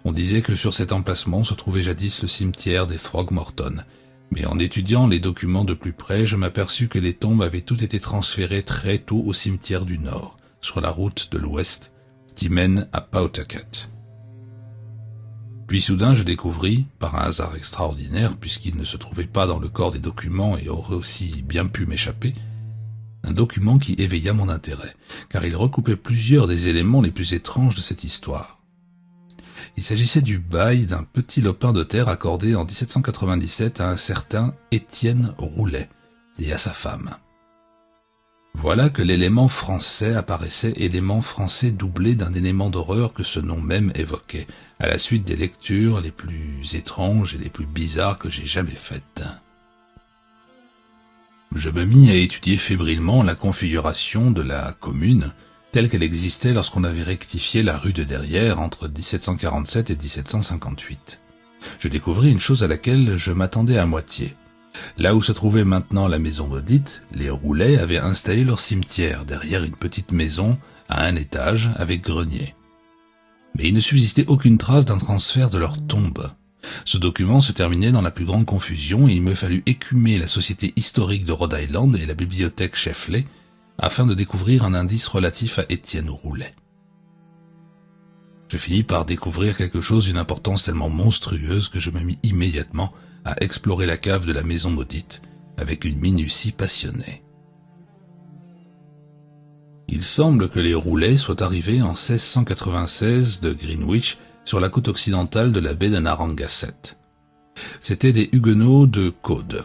Speaker 1: On disait que sur cet emplacement se trouvait jadis le cimetière des Throckmorton, mais en étudiant les documents de plus près, je m'aperçus que les tombes avaient toutes été transférées très tôt au cimetière du Nord, sur la route de l'Ouest, qui mène à Pawtucket. Puis soudain je découvris, par un hasard extraordinaire, puisqu'il ne se trouvait pas dans le corps des documents et aurait aussi bien pu m'échapper, un document qui éveilla mon intérêt, car il recoupait plusieurs des éléments les plus étranges de cette histoire. Il s'agissait du bail d'un petit lopin de terre accordé en 1797 à un certain Étienne Roulet et à sa femme. Voilà que l'élément français apparaissait, élément français doublé d'un élément d'horreur que ce nom même évoquait, à la suite des lectures les plus étranges et les plus bizarres que j'ai jamais faites. Je me mis à étudier fébrilement la configuration de la commune, telle qu'elle existait lorsqu'on avait rectifié la rue de Derrière entre 1747 et 1758. Je découvris une chose à laquelle je m'attendais à moitié. Là où se trouvait maintenant la maison maudite, les Roulets avaient installé leur cimetière derrière une petite maison à un étage avec grenier. Mais il ne subsistait aucune trace d'un transfert de leur tombe. Ce document se terminait dans la plus grande confusion et il me fallut écumer la Société historique de Rhode Island et la bibliothèque Sheffley afin de découvrir un indice relatif à Étienne Roulet. Je finis par découvrir quelque chose d'une importance tellement monstrueuse que je me mis immédiatement à explorer la cave de la maison maudite avec une minutie passionnée. Il semble que les Roulets soient arrivés en 1696 de Greenwich sur la côte occidentale de la baie de Narragansett. C'étaient des Huguenots de Caude,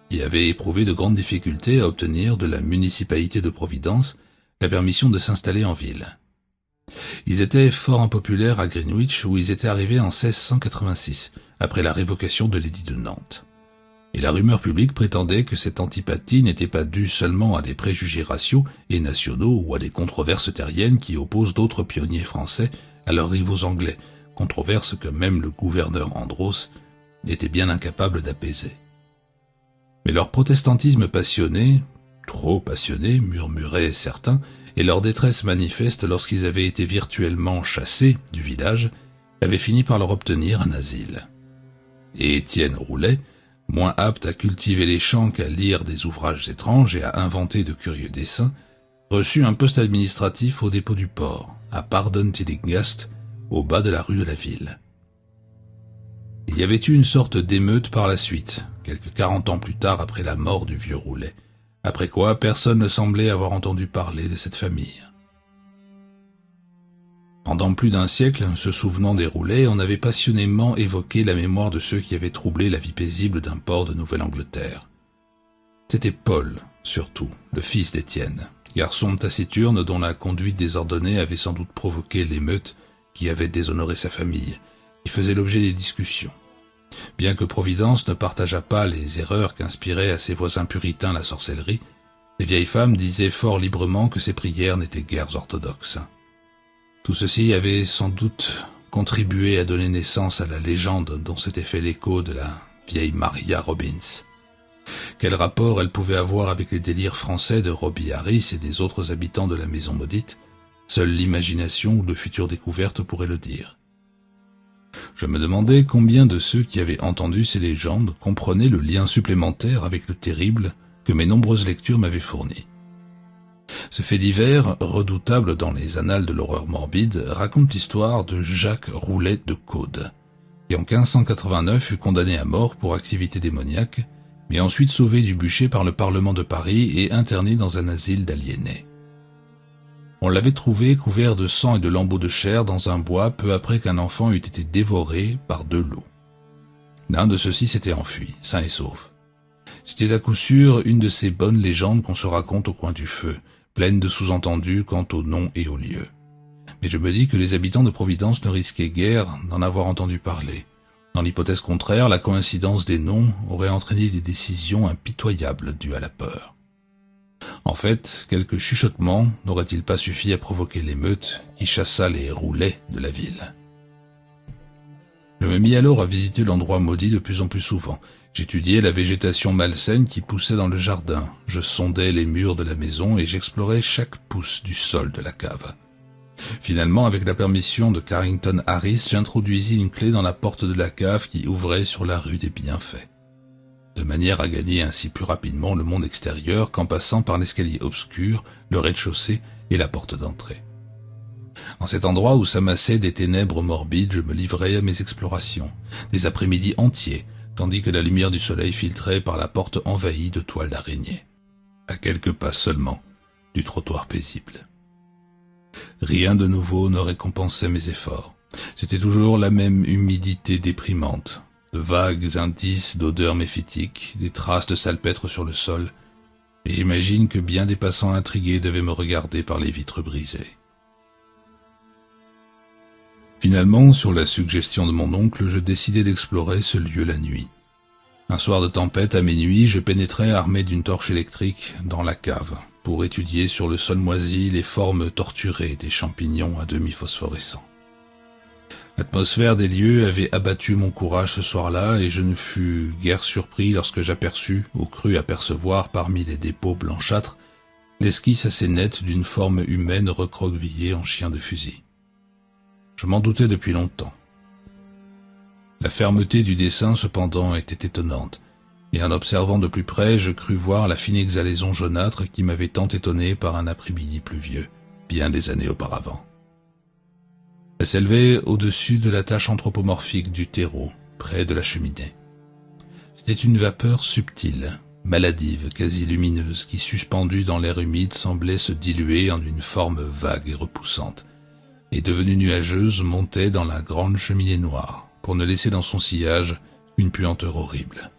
Speaker 1: qui avaient éprouvé de grandes difficultés à obtenir de la municipalité de Providence la permission de s'installer en ville. Ils étaient fort impopulaires à Greenwich où ils étaient arrivés en 1686, après la révocation de l'édit de Nantes. Et la rumeur publique prétendait que cette antipathie n'était pas due seulement à des préjugés raciaux et nationaux ou à des controverses terriennes qui opposent d'autres pionniers français à leurs rivaux anglais, controverse que même le gouverneur Andros était bien incapable d'apaiser. Mais leur protestantisme passionné, trop passionné, murmuraient certains, et leur détresse manifeste lorsqu'ils avaient été virtuellement chassés du village, avait fini par leur obtenir un asile. Et Étienne Roulet, moins apte à cultiver les champs qu'à lire des ouvrages étranges et à inventer de curieux dessins, reçut un poste administratif au dépôt du port, à Paarden-Tillinghast, au bas de la rue de la ville. Il y avait eu une sorte d'émeute par la suite, quelques 40 ans plus tard après la mort du vieux Roulet, après quoi personne ne semblait avoir entendu parler de cette famille. Pendant plus d'un siècle, se souvenant des Roulets, on avait passionnément évoqué la mémoire de ceux qui avaient troublé la vie paisible d'un port de Nouvelle-Angleterre. C'était Paul, surtout, le fils d'Étienne, garçon taciturne dont la conduite désordonnée avait sans doute provoqué l'émeute qui avait déshonoré sa famille, qui faisait l'objet des discussions. Bien que Providence ne partageât pas les erreurs qu'inspirait à ses voisins puritains la sorcellerie, les vieilles femmes disaient fort librement que ses prières n'étaient guère orthodoxes. Tout ceci avait sans doute contribué à donner naissance à la légende dont s'était fait l'écho de la vieille Maria Robbins. Quel rapport elle pouvait avoir avec les délires français de Robbie Harris et des autres habitants de la maison maudite, seule l'imagination ou de futures découvertes pourraient le dire. Je me demandais combien de ceux qui avaient entendu ces légendes comprenaient le lien supplémentaire avec le terrible que mes nombreuses lectures m'avaient fourni. Ce fait divers, redoutable dans les annales de l'horreur morbide, raconte l'histoire de Jacques Roulet de Caude, qui en 1589 fut condamné à mort pour activité démoniaque, mais ensuite sauvé du bûcher par le Parlement de Paris et interné dans un asile d'aliénés. On l'avait trouvé couvert de sang et de lambeaux de chair dans un bois peu après qu'un enfant eût été dévoré par 2 loups. L'un de ceux-ci s'était enfui, sain et sauf. C'était à coup sûr une de ces bonnes légendes qu'on se raconte au coin du feu, pleine de sous-entendus quant au nom et au lieu. Mais je me dis que les habitants de Providence ne risquaient guère d'en avoir entendu parler. Dans l'hypothèse contraire, la coïncidence des noms aurait entraîné des décisions impitoyables dues à la peur. En fait, quelques chuchotements n'auraient-ils pas suffi à provoquer l'émeute qui chassa les Roulets de la ville? Je me mis alors à visiter l'endroit maudit de plus en plus souvent. J'étudiais la végétation malsaine qui poussait dans le jardin, je sondais les murs de la maison et j'explorais chaque pouce du sol de la cave. Finalement, avec la permission de Carrington Harris, j'introduisis une clé dans la porte de la cave qui ouvrait sur la rue des Bienfaits, de manière à gagner ainsi plus rapidement le monde extérieur qu'en passant par l'escalier obscur, le rez-de-chaussée et la porte d'entrée. En cet endroit où s'amassaient des ténèbres morbides, je me livrais à mes explorations, des après-midi entiers, tandis que la lumière du soleil filtrait par la porte envahie de toiles d'araignée, à quelques pas seulement du trottoir paisible. Rien de nouveau ne récompensait mes efforts. C'était toujours la même humidité déprimante, de vagues indices d'odeurs méphitiques, des traces de salpêtre sur le sol, et j'imagine que bien des passants intrigués devaient me regarder par les vitres brisées. Finalement, sur la suggestion de mon oncle, je décidai d'explorer ce lieu la nuit. Un soir de tempête, à minuit, je pénétrai armé d'une torche électrique dans la cave pour étudier sur le sol moisi les formes torturées des champignons à demi phosphorescents. L'atmosphère des lieux avait abattu mon courage ce soir-là et je ne fus guère surpris lorsque j'aperçus, ou crus apercevoir parmi les dépôts blanchâtres, l'esquisse assez nette d'une forme humaine recroquevillée en chien de fusil. Je m'en doutais depuis longtemps. La fermeté du dessin, cependant, était étonnante, et en observant de plus près, je crus voir la fine exhalaison jaunâtre qui m'avait tant étonné par un après-midi pluvieux, bien des années auparavant. Elle s'élevait au-dessus de la tache anthropomorphique du terreau, près de la cheminée. C'était une vapeur subtile, maladive, quasi lumineuse, qui, suspendue dans l'air humide, semblait se diluer en une forme vague et repoussante, et devenue nuageuse, montait dans la grande cheminée noire, pour ne laisser dans son sillage une puanteur horrible.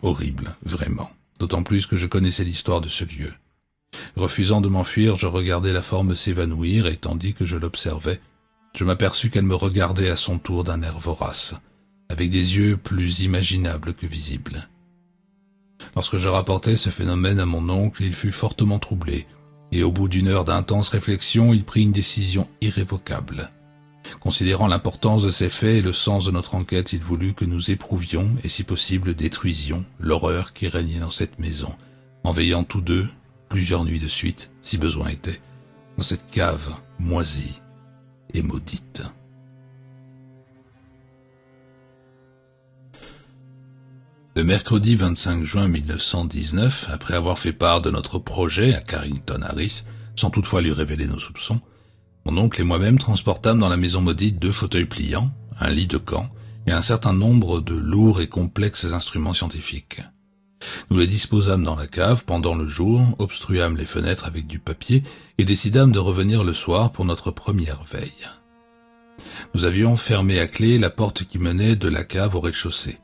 Speaker 1: Horrible, vraiment, d'autant plus que je connaissais l'histoire de ce lieu. Refusant de m'enfuir, je regardais la forme s'évanouir, et tandis que je l'observais, je m'aperçus qu'elle me regardait à son tour d'un air vorace, avec des yeux plus imaginables que visibles. Lorsque je rapportai ce phénomène à mon oncle, il fut fortement troublé, et au bout d'une heure d'intense réflexion, il prit une décision irrévocable. Considérant l'importance de ces faits et le sens de notre enquête, il voulut que nous éprouvions, et si possible détruisions, l'horreur qui régnait dans cette maison, en veillant tous deux, plusieurs nuits de suite, si besoin était, dans cette cave moisie et maudite. Le mercredi 25 juin 1919, après avoir fait part de notre projet à Carrington Harris, sans toutefois lui révéler nos soupçons, mon oncle et moi-même transportâmes dans la maison maudite 2 fauteuils pliants, un lit de camp et un certain nombre de lourds et complexes instruments scientifiques. Nous les disposâmes dans la cave pendant le jour, obstruâmes les fenêtres avec du papier et décidâmes de revenir le soir pour notre première veille. Nous avions fermé à clé la porte qui menait de la cave au rez-de-chaussée.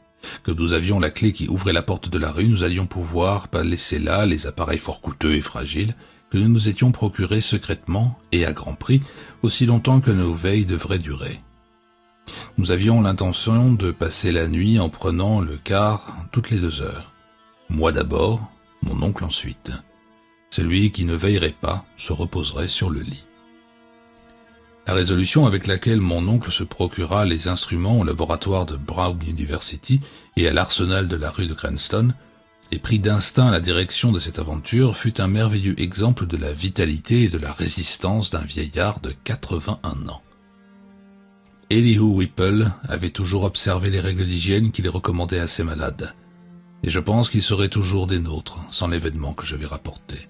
Speaker 1: Que nous avions la clé qui ouvrait la porte de la rue, nous allions pouvoir pas laisser là les appareils fort coûteux et fragiles que nous nous étions procurés secrètement et à grand prix aussi longtemps que nos veilles devraient durer. Nous avions l'intention de passer la nuit en prenant le car toutes les 2 heures. Moi d'abord, mon oncle ensuite. Celui qui ne veillerait pas se reposerait sur le lit. La résolution avec laquelle mon oncle se procura les instruments au laboratoire de Brown University et à l'arsenal de la rue de Cranston, et pris d'instinct la direction de cette aventure, fut un merveilleux exemple de la vitalité et de la résistance d'un vieillard de 81 ans. Elihu Whipple avait toujours observé les règles d'hygiène qu'il recommandait à ses malades, et je pense qu'il serait toujours des nôtres, sans l'événement que je vais rapporter.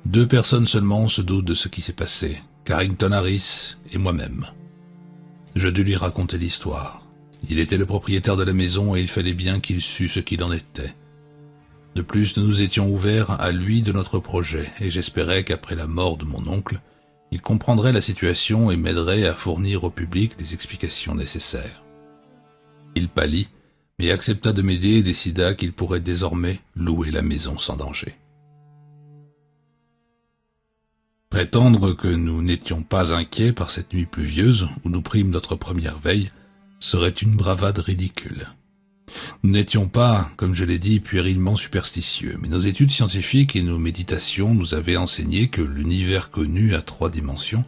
Speaker 1: 2 personnes seulement se doutent de ce qui s'est passé, Carrington Harris et moi-même. Je dus lui raconter l'histoire. Il était le propriétaire de la maison et il fallait bien qu'il sût ce qu'il en était. De plus, nous nous étions ouverts à lui de notre projet, et j'espérais qu'après la mort de mon oncle, il comprendrait la situation et m'aiderait à fournir au public les explications nécessaires. Il pâlit, mais accepta de m'aider et décida qu'il pourrait désormais louer la maison sans danger. Prétendre que nous n'étions pas inquiets par cette nuit pluvieuse où nous prîmes notre première veille serait une bravade ridicule. Nous n'étions pas, comme je l'ai dit, puérilement superstitieux, mais nos études scientifiques et nos méditations nous avaient enseigné que l'univers connu à 3 dimensions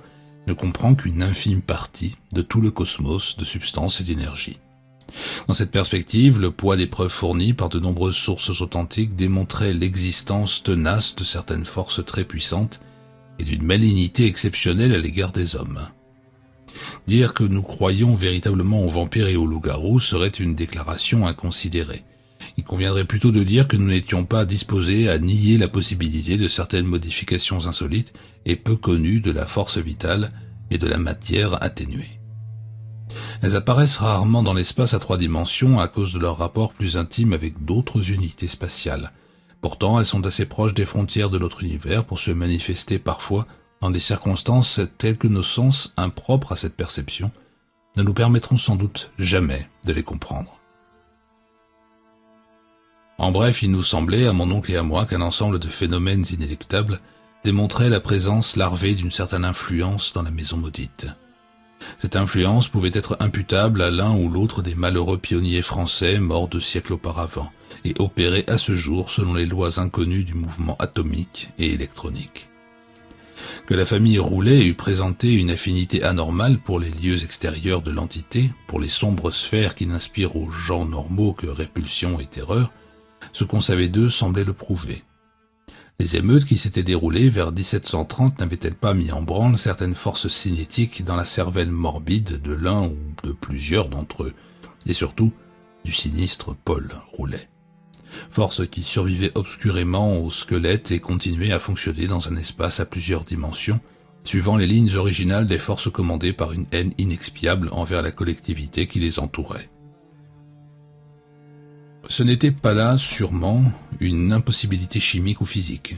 Speaker 1: ne comprend qu'une infime partie de tout le cosmos de substance et d'énergie. Dans cette perspective, le poids des preuves fournies par de nombreuses sources authentiques démontrait l'existence tenace de certaines forces très puissantes et d'une malignité exceptionnelle à l'égard des hommes. Dire que nous croyons véritablement aux vampires et aux loups-garous serait une déclaration inconsidérée. Il conviendrait plutôt de dire que nous n'étions pas disposés à nier la possibilité de certaines modifications insolites et peu connues de la force vitale et de la matière atténuée. Elles apparaissent rarement dans l'espace à 3 dimensions à cause de leur rapport plus intime avec d'autres unités spatiales. Pourtant, elles sont assez proches des frontières de notre univers pour se manifester parfois dans des circonstances telles que nos sens impropres à cette perception ne nous permettront sans doute jamais de les comprendre. En bref, il nous semblait, à mon oncle et à moi, qu'un ensemble de phénomènes inéluctables démontrait la présence larvée d'une certaine influence dans la maison maudite. Cette influence pouvait être imputable à l'un ou l'autre des malheureux pionniers français morts 2 siècles auparavant et opérer à ce jour selon les lois inconnues du mouvement atomique et électronique. Que la famille Roulet eût présenté une affinité anormale pour les lieux extérieurs de l'entité, pour les sombres sphères qui n'inspirent aux gens normaux que répulsion et terreur, ce qu'on savait d'eux semblait le prouver. Les émeutes qui s'étaient déroulées vers 1730 n'avaient-elles pas mis en branle certaines forces cinétiques dans la cervelle morbide de l'un ou de plusieurs d'entre eux, et surtout du sinistre Paul Roulet. Force qui survivait obscurément au squelette et continuait à fonctionner dans un espace à plusieurs dimensions, suivant les lignes originales des forces commandées par une haine inexpiable envers la collectivité qui les entourait. Ce n'était pas là, sûrement, une impossibilité chimique ou physique,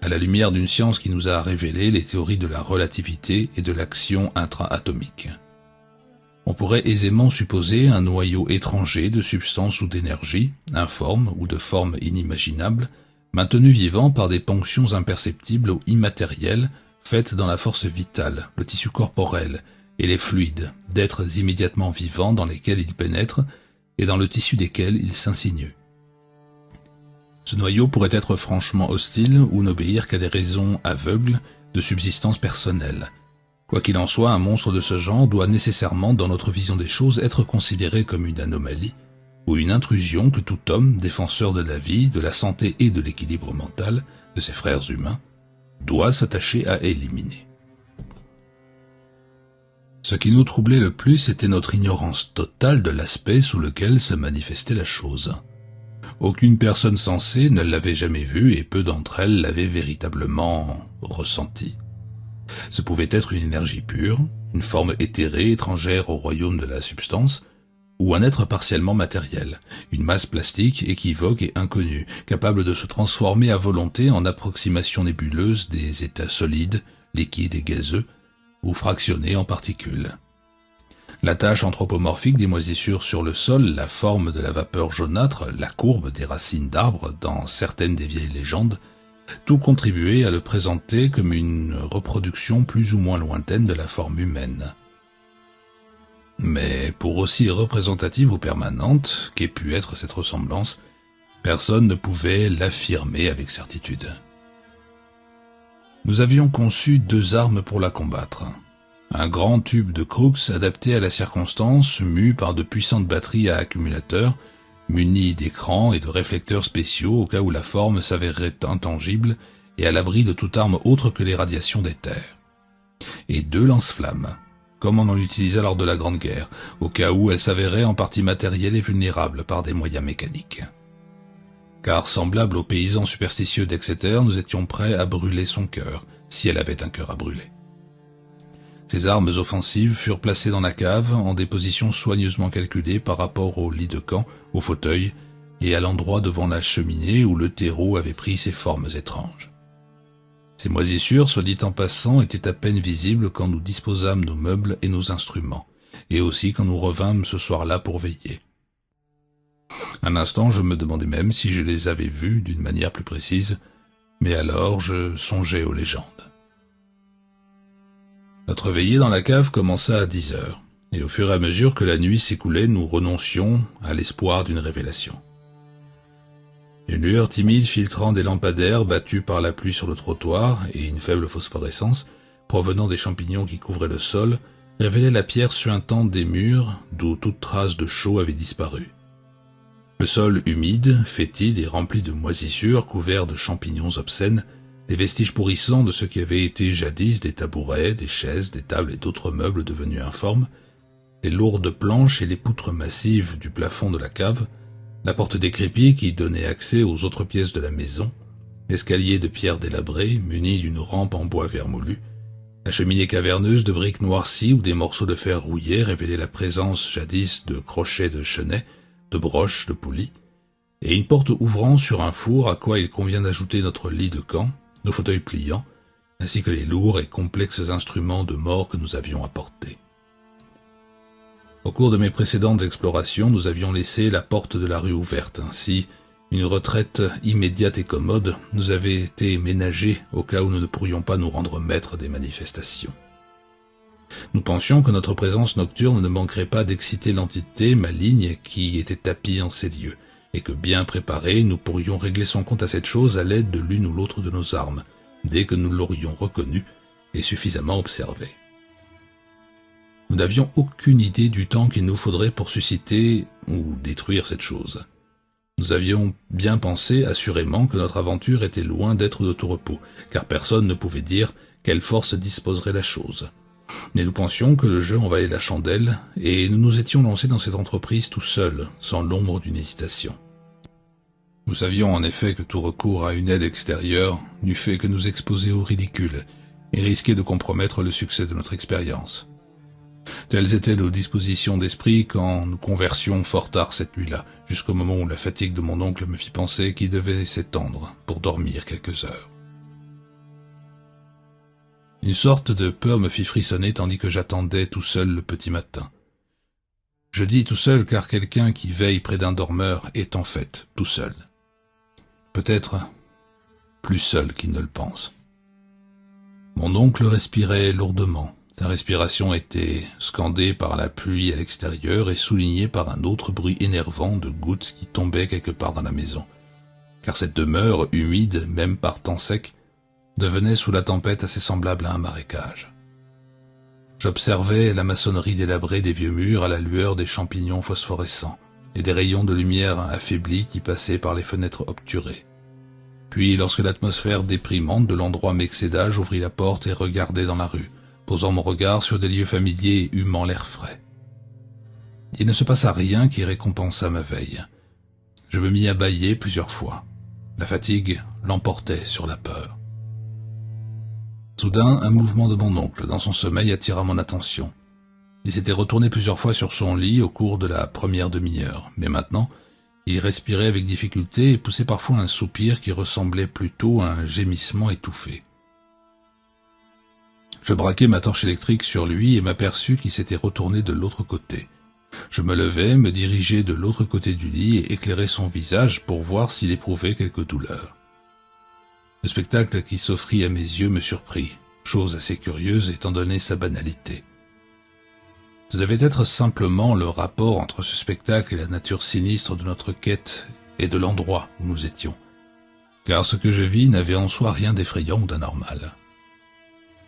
Speaker 1: à la lumière d'une science qui nous a révélé les théories de la relativité et de l'action intra-atomique. On pourrait aisément supposer un noyau étranger de substance ou d'énergie, informe ou de forme inimaginable, maintenu vivant par des ponctions imperceptibles ou immatérielles faites dans la force vitale, le tissu corporel et les fluides, d'êtres immédiatement vivants dans lesquels il pénètre et dans le tissu desquels il s'insinue. Ce noyau pourrait être franchement hostile ou n'obéir qu'à des raisons aveugles de subsistance personnelle, Quoi qu'il en soit, un monstre de ce genre doit nécessairement, dans notre vision des choses, être considéré comme une anomalie ou une intrusion que tout homme, défenseur de la vie, de la santé et de l'équilibre mental de ses frères humains, doit s'attacher à éliminer. Ce qui nous troublait le plus était notre ignorance totale de l'aspect sous lequel se manifestait la chose. Aucune personne sensée ne l'avait jamais vu et peu d'entre elles l'avaient véritablement ressenti. Ce pouvait être une énergie pure, une forme éthérée étrangère au royaume de la substance, ou un être partiellement matériel, une masse plastique équivoque et inconnue, capable de se transformer à volonté en approximation nébuleuse des états solides, liquides et gazeux, ou fractionnés en particules. La tache anthropomorphique des moisissures sur le sol, la forme de la vapeur jaunâtre, la courbe des racines d'arbres dans certaines des vieilles légendes, tout contribuait à le présenter comme une reproduction plus ou moins lointaine de la forme humaine. Mais pour aussi représentative ou permanente qu'ait pu être cette ressemblance, personne ne pouvait l'affirmer avec certitude. Nous avions conçu 2 armes pour la combattre. Un grand tube de Crookes adapté à la circonstance, mu par de puissantes batteries à accumulateurs, muni d'écrans et de réflecteurs spéciaux au cas où la forme s'avérerait intangible et à l'abri de toute arme autre que les radiations d'éther. Et 2 lance-flammes, comme on en utilisait lors de la Grande Guerre, au cas où elle s'avérait en partie matérielle et vulnérable par des moyens mécaniques. Car, semblable aux paysans superstitieux d'Exeter, nous étions prêts à brûler son cœur, si elle avait un cœur à brûler. Ces armes offensives furent placées dans la cave, en des positions soigneusement calculées par rapport au lit de camp, au fauteuil, et à l'endroit devant la cheminée où le terreau avait pris ses formes étranges. Ces moisissures, soit dit en passant, étaient à peine visibles quand nous disposâmes nos meubles et nos instruments, et aussi quand nous revînmes ce soir-là pour veiller. Un instant, je me demandais même si je les avais vues d'une manière plus précise, mais alors je songeais aux légendes. Notre veillée dans la cave commença à 10 heures, et au fur et à mesure que la nuit s'écoulait, nous renoncions à l'espoir d'une révélation. Une lueur timide filtrant des lampadaires battus par la pluie sur le trottoir et une faible phosphorescence, provenant des champignons qui couvraient le sol, révélait la pierre suintante des murs, d'où toute trace de chaux avait disparu. Le sol humide, fétide et rempli de moisissures, couvert de champignons obscènes, les vestiges pourrissants de ce qui avait été jadis des tabourets, des chaises, des tables et d'autres meubles devenus informes, les lourdes planches et les poutres massives du plafond de la cave, la porte décrépite qui donnait accès aux autres pièces de la maison, l'escalier de pierre délabré, muni d'une rampe en bois vermoulu, la cheminée caverneuse de briques noircies où des morceaux de fer rouillés révélaient la présence jadis de crochets de chenets, de broches, de poulies, et une porte ouvrant sur un four à quoi il convient d'ajouter notre lit de camp, nos fauteuils pliants, ainsi que les lourds et complexes instruments de mort que nous avions apportés. Au cours de mes précédentes explorations, nous avions laissé la porte de la rue ouverte, ainsi une retraite immédiate et commode nous avait été ménagée au cas où nous ne pourrions pas nous rendre maîtres des manifestations. Nous pensions que notre présence nocturne ne manquerait pas d'exciter l'entité maligne qui était tapie en ces lieux, et que bien préparés, nous pourrions régler son compte à cette chose à l'aide de l'une ou l'autre de nos armes, dès que nous l'aurions reconnue et suffisamment observée. Nous n'avions aucune idée du temps qu'il nous faudrait pour susciter ou détruire cette chose. Nous avions bien pensé, assurément, que notre aventure était loin d'être de tout repos, car personne ne pouvait dire quelle force disposerait la chose. Mais nous pensions que le jeu en valait la chandelle, et nous nous étions lancés dans cette entreprise tout seuls, sans l'ombre d'une hésitation. Nous savions en effet que tout recours à une aide extérieure n'eût fait que nous exposer au ridicule, et risquer de compromettre le succès de notre expérience. Telles étaient nos dispositions d'esprit quand nous conversions fort tard cette nuit-là, jusqu'au moment où la fatigue de mon oncle me fit penser qu'il devait s'étendre pour dormir quelques heures. Une sorte de peur me fit frissonner tandis que j'attendais tout seul le petit matin. Je dis tout seul car quelqu'un qui veille près d'un dormeur est en fait tout seul. Peut-être plus seul qu'il ne le pense. Mon oncle respirait lourdement. Sa respiration était scandée par la pluie à l'extérieur et soulignée par un autre bruit énervant de gouttes qui tombaient quelque part dans la maison. Car cette demeure, humide même par temps sec, devenait sous la tempête assez semblable à un marécage. J'observais la maçonnerie délabrée des vieux murs à la lueur des champignons phosphorescents et des rayons de lumière affaiblis qui passaient par les fenêtres obturées. Puis, lorsque l'atmosphère déprimante de l'endroit m'excéda, j'ouvris la porte et regardai dans la rue, posant mon regard sur des lieux familiers et humant l'air frais. Il ne se passa rien qui récompensa ma veille. Je me mis à bâiller plusieurs fois. La fatigue l'emportait sur la peur. Soudain, un mouvement de mon oncle dans son sommeil attira mon attention. Il s'était retourné plusieurs fois sur son lit au cours de la première demi-heure, mais maintenant, il respirait avec difficulté et poussait parfois un soupir qui ressemblait plutôt à un gémissement étouffé. Je braquai ma torche électrique sur lui et m'aperçus qu'il s'était retourné de l'autre côté. Je me levai, me dirigeai de l'autre côté du lit et éclairai son visage pour voir s'il éprouvait quelque douleur. Le spectacle qui s'offrit à mes yeux me surprit, chose assez curieuse étant donné sa banalité. Ce devait être simplement le rapport entre ce spectacle et la nature sinistre de notre quête et de l'endroit où nous étions, car ce que je vis n'avait en soi rien d'effrayant ou d'anormal.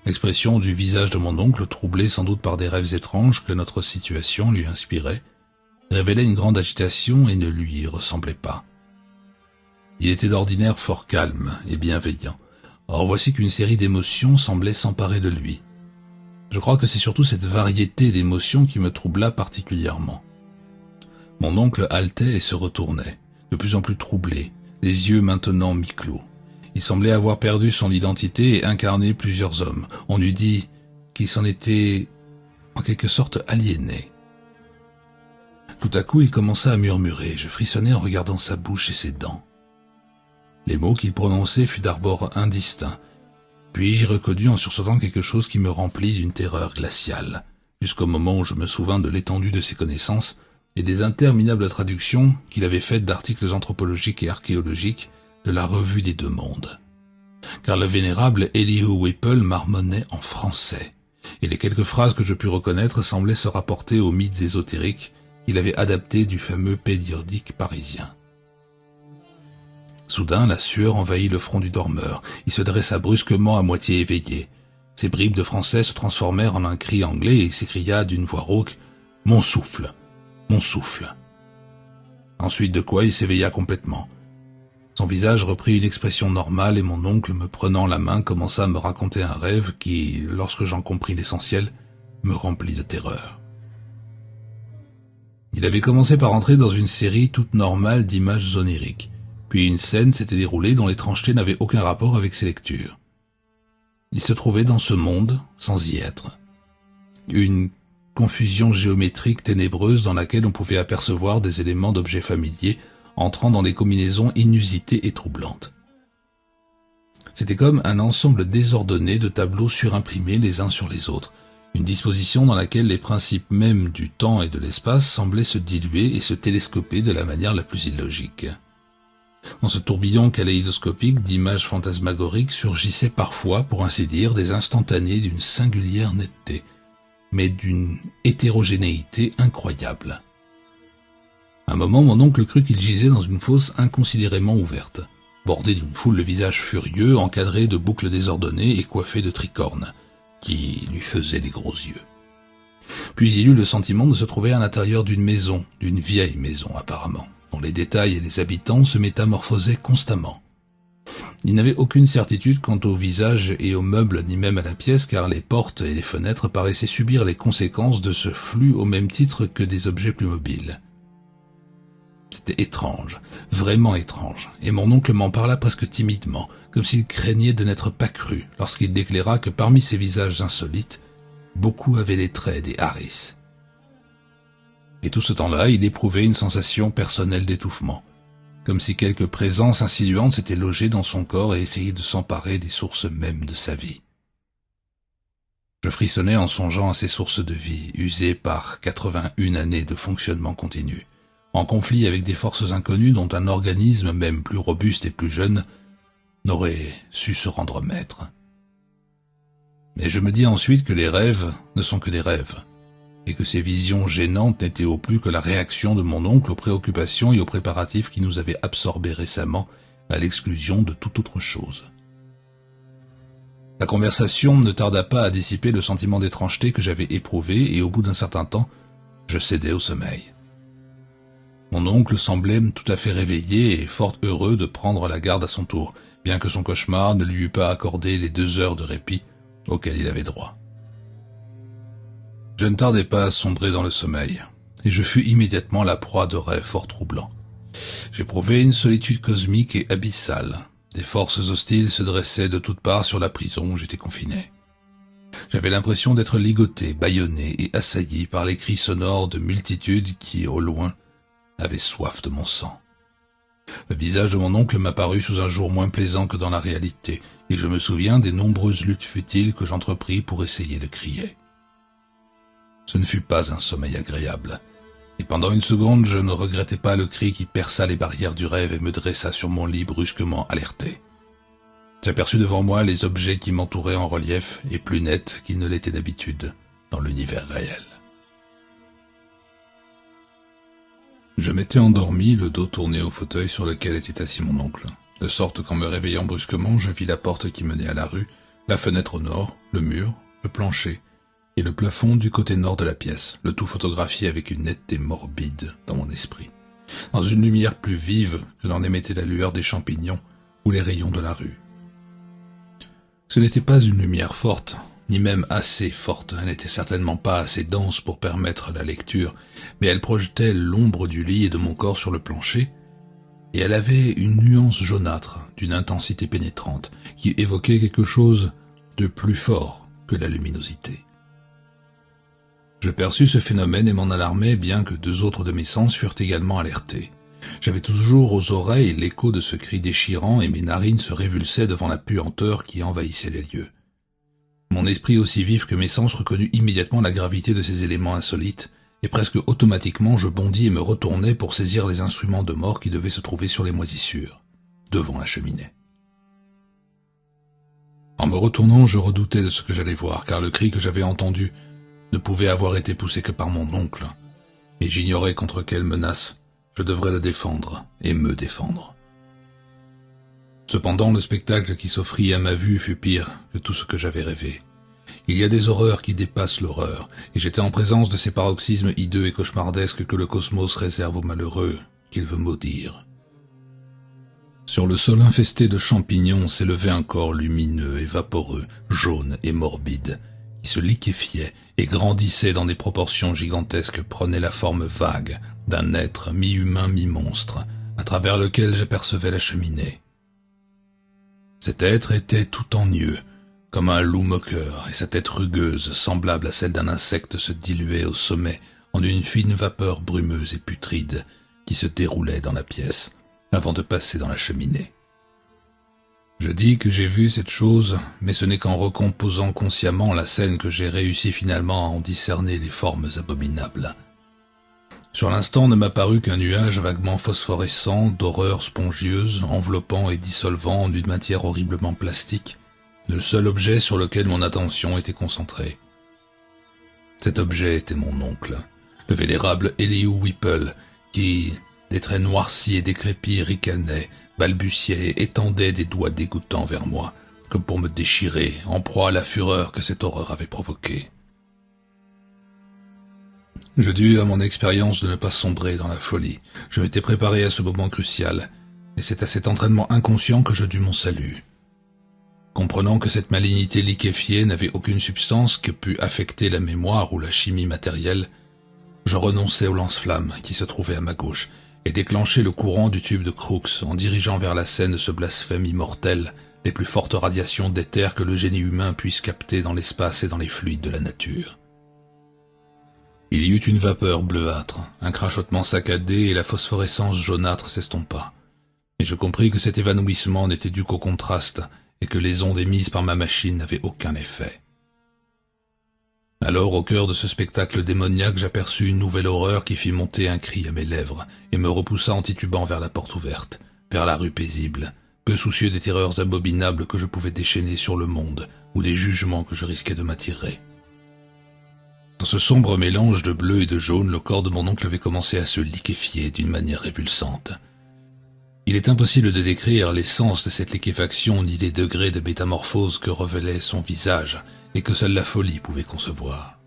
Speaker 1: L'expression du visage de mon oncle, troublé sans doute par des rêves étranges que notre situation lui inspirait, révélait une grande agitation et ne lui ressemblait pas. Il était d'ordinaire fort calme et bienveillant. Or voici qu'une série d'émotions semblait s'emparer de lui. Je crois que c'est surtout cette variété d'émotions qui me troubla particulièrement. Mon oncle haletait et se retournait, de plus en plus troublé, les yeux maintenant mi-clos. Il semblait avoir perdu son identité et incarné plusieurs hommes. On eût dit qu'il s'en était en quelque sorte aliéné. Tout à coup, il commença à murmurer. Je frissonnais en regardant sa bouche et ses dents. Les mots qu'il prononçait furent d'abord indistincts. Puis j'y reconnus en sursautant quelque chose qui me remplit d'une terreur glaciale, jusqu'au moment où je me souvins de l'étendue de ses connaissances et des interminables traductions qu'il avait faites d'articles anthropologiques et archéologiques de la Revue des Deux Mondes. Car le vénérable Elihu Whipple marmonnait en français, et les quelques phrases que je pus reconnaître semblaient se rapporter aux mythes ésotériques qu'il avait adaptés du fameux périodique parisien. Soudain, la sueur envahit le front du dormeur. Il se dressa brusquement à moitié éveillé. Ses bribes de français se transformèrent en un cri anglais et il s'écria d'une voix rauque « Mon souffle! Mon souffle !» Ensuite de quoi il s'éveilla complètement. Son visage reprit une expression normale et mon oncle, me prenant la main, commença à me raconter un rêve qui, lorsque j'en compris l'essentiel, me remplit de terreur. Il avait commencé par entrer dans une série toute normale d'images oniriques. Puis une scène s'était déroulée dont l'étrangeté n'avait aucun rapport avec ses lectures. Il se trouvait dans ce monde sans y être. Une confusion géométrique ténébreuse dans laquelle on pouvait apercevoir des éléments d'objets familiers entrant dans des combinaisons inusitées et troublantes. C'était comme un ensemble désordonné de tableaux surimprimés les uns sur les autres, une disposition dans laquelle les principes mêmes du temps et de l'espace semblaient se diluer et se télescoper de la manière la plus illogique. Dans ce tourbillon kaléidoscopique d'images fantasmagoriques surgissaient parfois, pour ainsi dire, des instantanés d'une singulière netteté, mais d'une hétérogénéité incroyable. À un moment, mon oncle crut qu'il gisait dans une fosse inconsidérément ouverte, bordée d'une foule de visages furieux, encadrés de boucles désordonnées et coiffés de tricornes, qui lui faisaient des gros yeux. Puis il eut le sentiment de se trouver à l'intérieur d'une maison, d'une vieille maison apparemment, dont les détails et les habitants se métamorphosaient constamment. Il n'avait aucune certitude quant au visage et aux meubles ni même à la pièce, car les portes et les fenêtres paraissaient subir les conséquences de ce flux au même titre que des objets plus mobiles. C'était étrange, vraiment étrange, et mon oncle m'en parla presque timidement, comme s'il craignait de n'être pas cru, lorsqu'il déclara que parmi ces visages insolites, beaucoup avaient les traits des Harris. Et tout ce temps-là, il éprouvait une sensation personnelle d'étouffement, comme si quelque présence insinuante s'était logée dans son corps et essayait de s'emparer des sources mêmes de sa vie. Je frissonnais en songeant à ces sources de vie, usées par 81 années de fonctionnement continu, en conflit avec des forces inconnues dont un organisme, même plus robuste et plus jeune, n'aurait su se rendre maître. Mais je me dis ensuite que les rêves ne sont que des rêves, et que ces visions gênantes n'étaient au plus que la réaction de mon oncle aux préoccupations et aux préparatifs qui nous avaient absorbés récemment à l'exclusion de toute autre chose. La conversation ne tarda pas à dissiper le sentiment d'étrangeté que j'avais éprouvé et au bout d'un certain temps, je cédai au sommeil. Mon oncle semblait tout à fait réveillé et fort heureux de prendre la garde à son tour, bien que son cauchemar ne lui eût pas accordé les 2 heures de répit auxquelles il avait droit. Je ne tardai pas à sombrer dans le sommeil, et je fus immédiatement la proie de rêves fort troublants. J'éprouvais une solitude cosmique et abyssale. Des forces hostiles se dressaient de toutes parts sur la prison où j'étais confiné. J'avais l'impression d'être ligoté, bâillonné et assailli par les cris sonores de multitudes qui, au loin, avaient soif de mon sang. Le visage de mon oncle m'apparut sous un jour moins plaisant que dans la réalité, et je me souviens des nombreuses luttes futiles que j'entrepris pour essayer de crier. Ce ne fut pas un sommeil agréable, et pendant une seconde je ne regrettais pas le cri qui perça les barrières du rêve et me dressa sur mon lit brusquement alerté. J'aperçus devant moi les objets qui m'entouraient en relief et plus nets qu'ils ne l'étaient d'habitude dans l'univers réel. Je m'étais endormi, le dos tourné au fauteuil sur lequel était assis mon oncle, de sorte qu'en me réveillant brusquement, je vis la porte qui menait à la rue, la fenêtre au nord, le mur, le plancher et le plafond du côté nord de la pièce, le tout photographié avec une netteté morbide dans mon esprit, dans une lumière plus vive que n'en émettait la lueur des champignons ou les rayons de la rue. Ce n'était pas une lumière forte, ni même assez forte, elle n'était certainement pas assez dense pour permettre la lecture, mais elle projetait l'ombre du lit et de mon corps sur le plancher, et elle avait une nuance jaunâtre, d'une intensité pénétrante, qui évoquait quelque chose de plus fort que la luminosité. Je perçus ce phénomène et m'en alarmai, bien que 2 autres de mes sens furent également alertés. J'avais toujours aux oreilles l'écho de ce cri déchirant et mes narines se révulsaient devant la puanteur qui envahissait les lieux. Mon esprit aussi vif que mes sens reconnut immédiatement la gravité de ces éléments insolites, et presque automatiquement je bondis et me retournai pour saisir les instruments de mort qui devaient se trouver sur les moisissures, devant la cheminée. En me retournant, je redoutais de ce que j'allais voir, car le cri que j'avais entendu ne pouvait avoir été poussé que par mon oncle, et j'ignorais contre quelle menace je devrais le défendre et me défendre. Cependant, le spectacle qui s'offrit à ma vue fut pire que tout ce que j'avais rêvé. Il y a des horreurs qui dépassent l'horreur, et j'étais en présence de ces paroxysmes hideux et cauchemardesques que le cosmos réserve aux malheureux, qu'il veut maudire. Sur le sol infesté de champignons s'élevait un corps lumineux et vaporeux, jaune et morbide, qui se liquéfiait et grandissait dans des proportions gigantesques, prenait la forme vague d'un être mi-humain mi-monstre, à travers lequel j'apercevais la cheminée. Cet être était tout en yeux, comme un loup moqueur, et sa tête rugueuse, semblable à celle d'un insecte, se diluait au sommet en une fine vapeur brumeuse et putride qui se déroulait dans la pièce avant de passer dans la cheminée. Je dis que j'ai vu cette chose, mais ce n'est qu'en recomposant consciemment la scène que j'ai réussi finalement à en discerner les formes abominables. Sur l'instant ne m'apparut qu'un nuage vaguement phosphorescent d'horreurs spongieuses, enveloppant et dissolvant d'une matière horriblement plastique, le seul objet sur lequel mon attention était concentrée. Cet objet était mon oncle, le vénérable Elihu Whipple, qui, des traits noircis et décrépits, ricanait, balbutiait et étendait des doigts dégoûtants vers moi, comme pour me déchirer, en proie à la fureur que cette horreur avait provoquée. Je dus à mon expérience de ne pas sombrer dans la folie. Je m'étais préparé à ce moment crucial, et c'est à cet entraînement inconscient que je dus mon salut. Comprenant que cette malignité liquéfiée n'avait aucune substance que pût affecter la mémoire ou la chimie matérielle, je renonçai au lance-flammes qui se trouvait à ma gauche, et déclenchai le courant du tube de Crookes en dirigeant vers la scène de ce blasphème immortel les plus fortes radiations d'éther que le génie humain puisse capter dans l'espace et dans les fluides de la nature. Il y eut une vapeur bleuâtre, un crachotement saccadé et la phosphorescence jaunâtre s'estompa. Et je compris que cet évanouissement n'était dû qu'au contraste et que les ondes émises par ma machine n'avaient aucun effet. Alors, au cœur de ce spectacle démoniaque, j'aperçus une nouvelle horreur qui fit monter un cri à mes lèvres et me repoussa en titubant vers la porte ouverte, vers la rue paisible, peu soucieux des terreurs abominables que je pouvais déchaîner sur le monde ou des jugements que je risquais de m'attirer. Dans ce sombre mélange de bleu et de jaune, le corps de mon oncle avait commencé à se liquéfier d'une manière révulsante. Il est impossible de décrire l'essence de cette liquéfaction ni les degrés de métamorphose que révélait son visage et que seule la folie pouvait concevoir.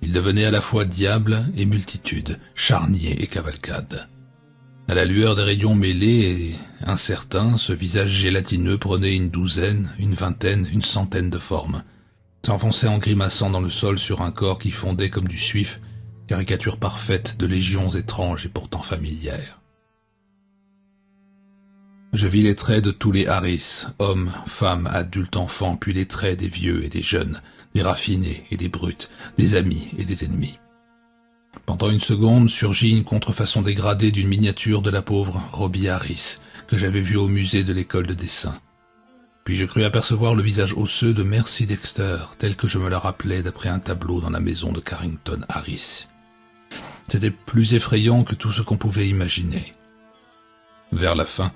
Speaker 1: Il devenait à la fois diable et multitude, charnier et cavalcade. À la lueur des rayons mêlés et incertains, ce visage gélatineux prenait une douzaine, une vingtaine, une centaine de formes, s'enfonçait en grimaçant dans le sol sur un corps qui fondait comme du suif, caricature parfaite de légions étranges et pourtant familières. Je vis les traits de tous les Harris, hommes, femmes, adultes, enfants, puis les traits des vieux et des jeunes, des raffinés et des brutes, des amis et des ennemis. Pendant une seconde surgit une contrefaçon dégradée d'une miniature de la pauvre Robbie Harris, que j'avais vue au musée de l'école de dessin. Puis je crus apercevoir le visage osseux de Mercy Dexter, tel que je me la rappelais d'après un tableau dans la maison de Carrington Harris. C'était plus effrayant que tout ce qu'on pouvait imaginer. Vers la fin,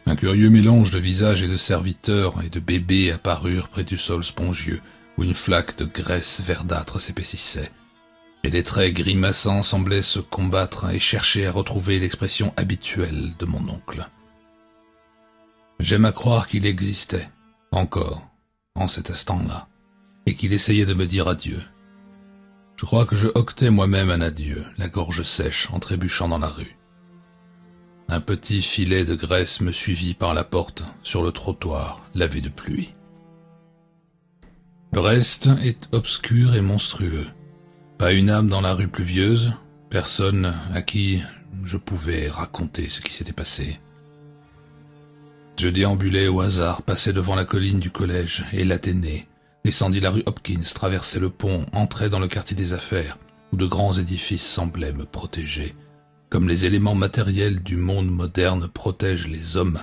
Speaker 1: un curieux mélange de visages et de serviteurs et de bébés apparurent près du sol spongieux, où une flaque de graisse verdâtre s'épaississait, et les traits grimaçants semblaient se combattre et chercher à retrouver l'expression habituelle de mon oncle. J'aime à croire qu'il existait, encore, en cet instant-là, et qu'il essayait de me dire adieu. Je crois que je hoquetais moi-même un adieu, la gorge sèche, en trébuchant dans la rue. Un petit filet de graisse me suivit par la porte, sur le trottoir, lavé de pluie. Le reste est obscur et monstrueux. Pas une âme dans la rue pluvieuse, personne à qui je pouvais raconter ce qui s'était passé. Je déambulais au hasard, passais devant la colline du collège et l'Athénée, descendis la rue Hopkins, traversai le pont, entrai dans le quartier des affaires, où de grands édifices semblaient me protéger, comme les éléments matériels du monde moderne protègent les hommes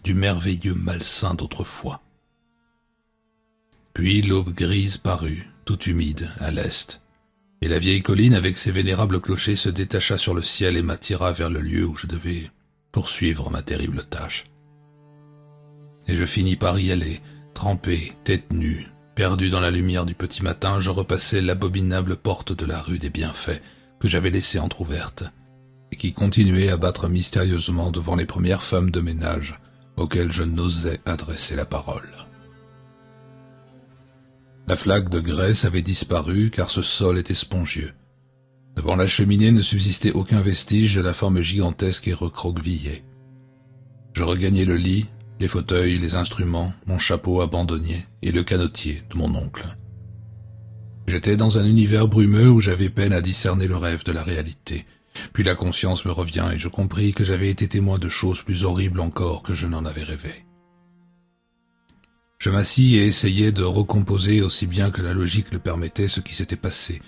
Speaker 1: du merveilleux malsain d'autrefois. Puis l'aube grise parut, tout humide, à l'est, et la vieille colline avec ses vénérables clochers se détacha sur le ciel et m'attira vers le lieu où je devais poursuivre ma terrible tâche. Et je finis par y aller, trempé, tête nue, perdu dans la lumière du petit matin, je repassai l'abominable porte de la rue des Bienfaits que j'avais laissée entr'ouverte, et qui continuait à battre mystérieusement devant les premières femmes de ménage auxquelles je n'osais adresser la parole. La flaque de graisse avait disparu car ce sol était spongieux. Devant la cheminée ne subsistait aucun vestige de la forme gigantesque et recroquevillée. Je regagnai le lit, les fauteuils, les instruments, mon chapeau abandonné et le canotier de mon oncle. J'étais dans un univers brumeux où j'avais peine à discerner le rêve de la réalité. Puis la conscience me revient et je compris que j'avais été témoin de choses plus horribles encore que je n'en avais rêvé. Je m'assis et essayai de recomposer aussi bien que la logique le permettait ce qui s'était passé,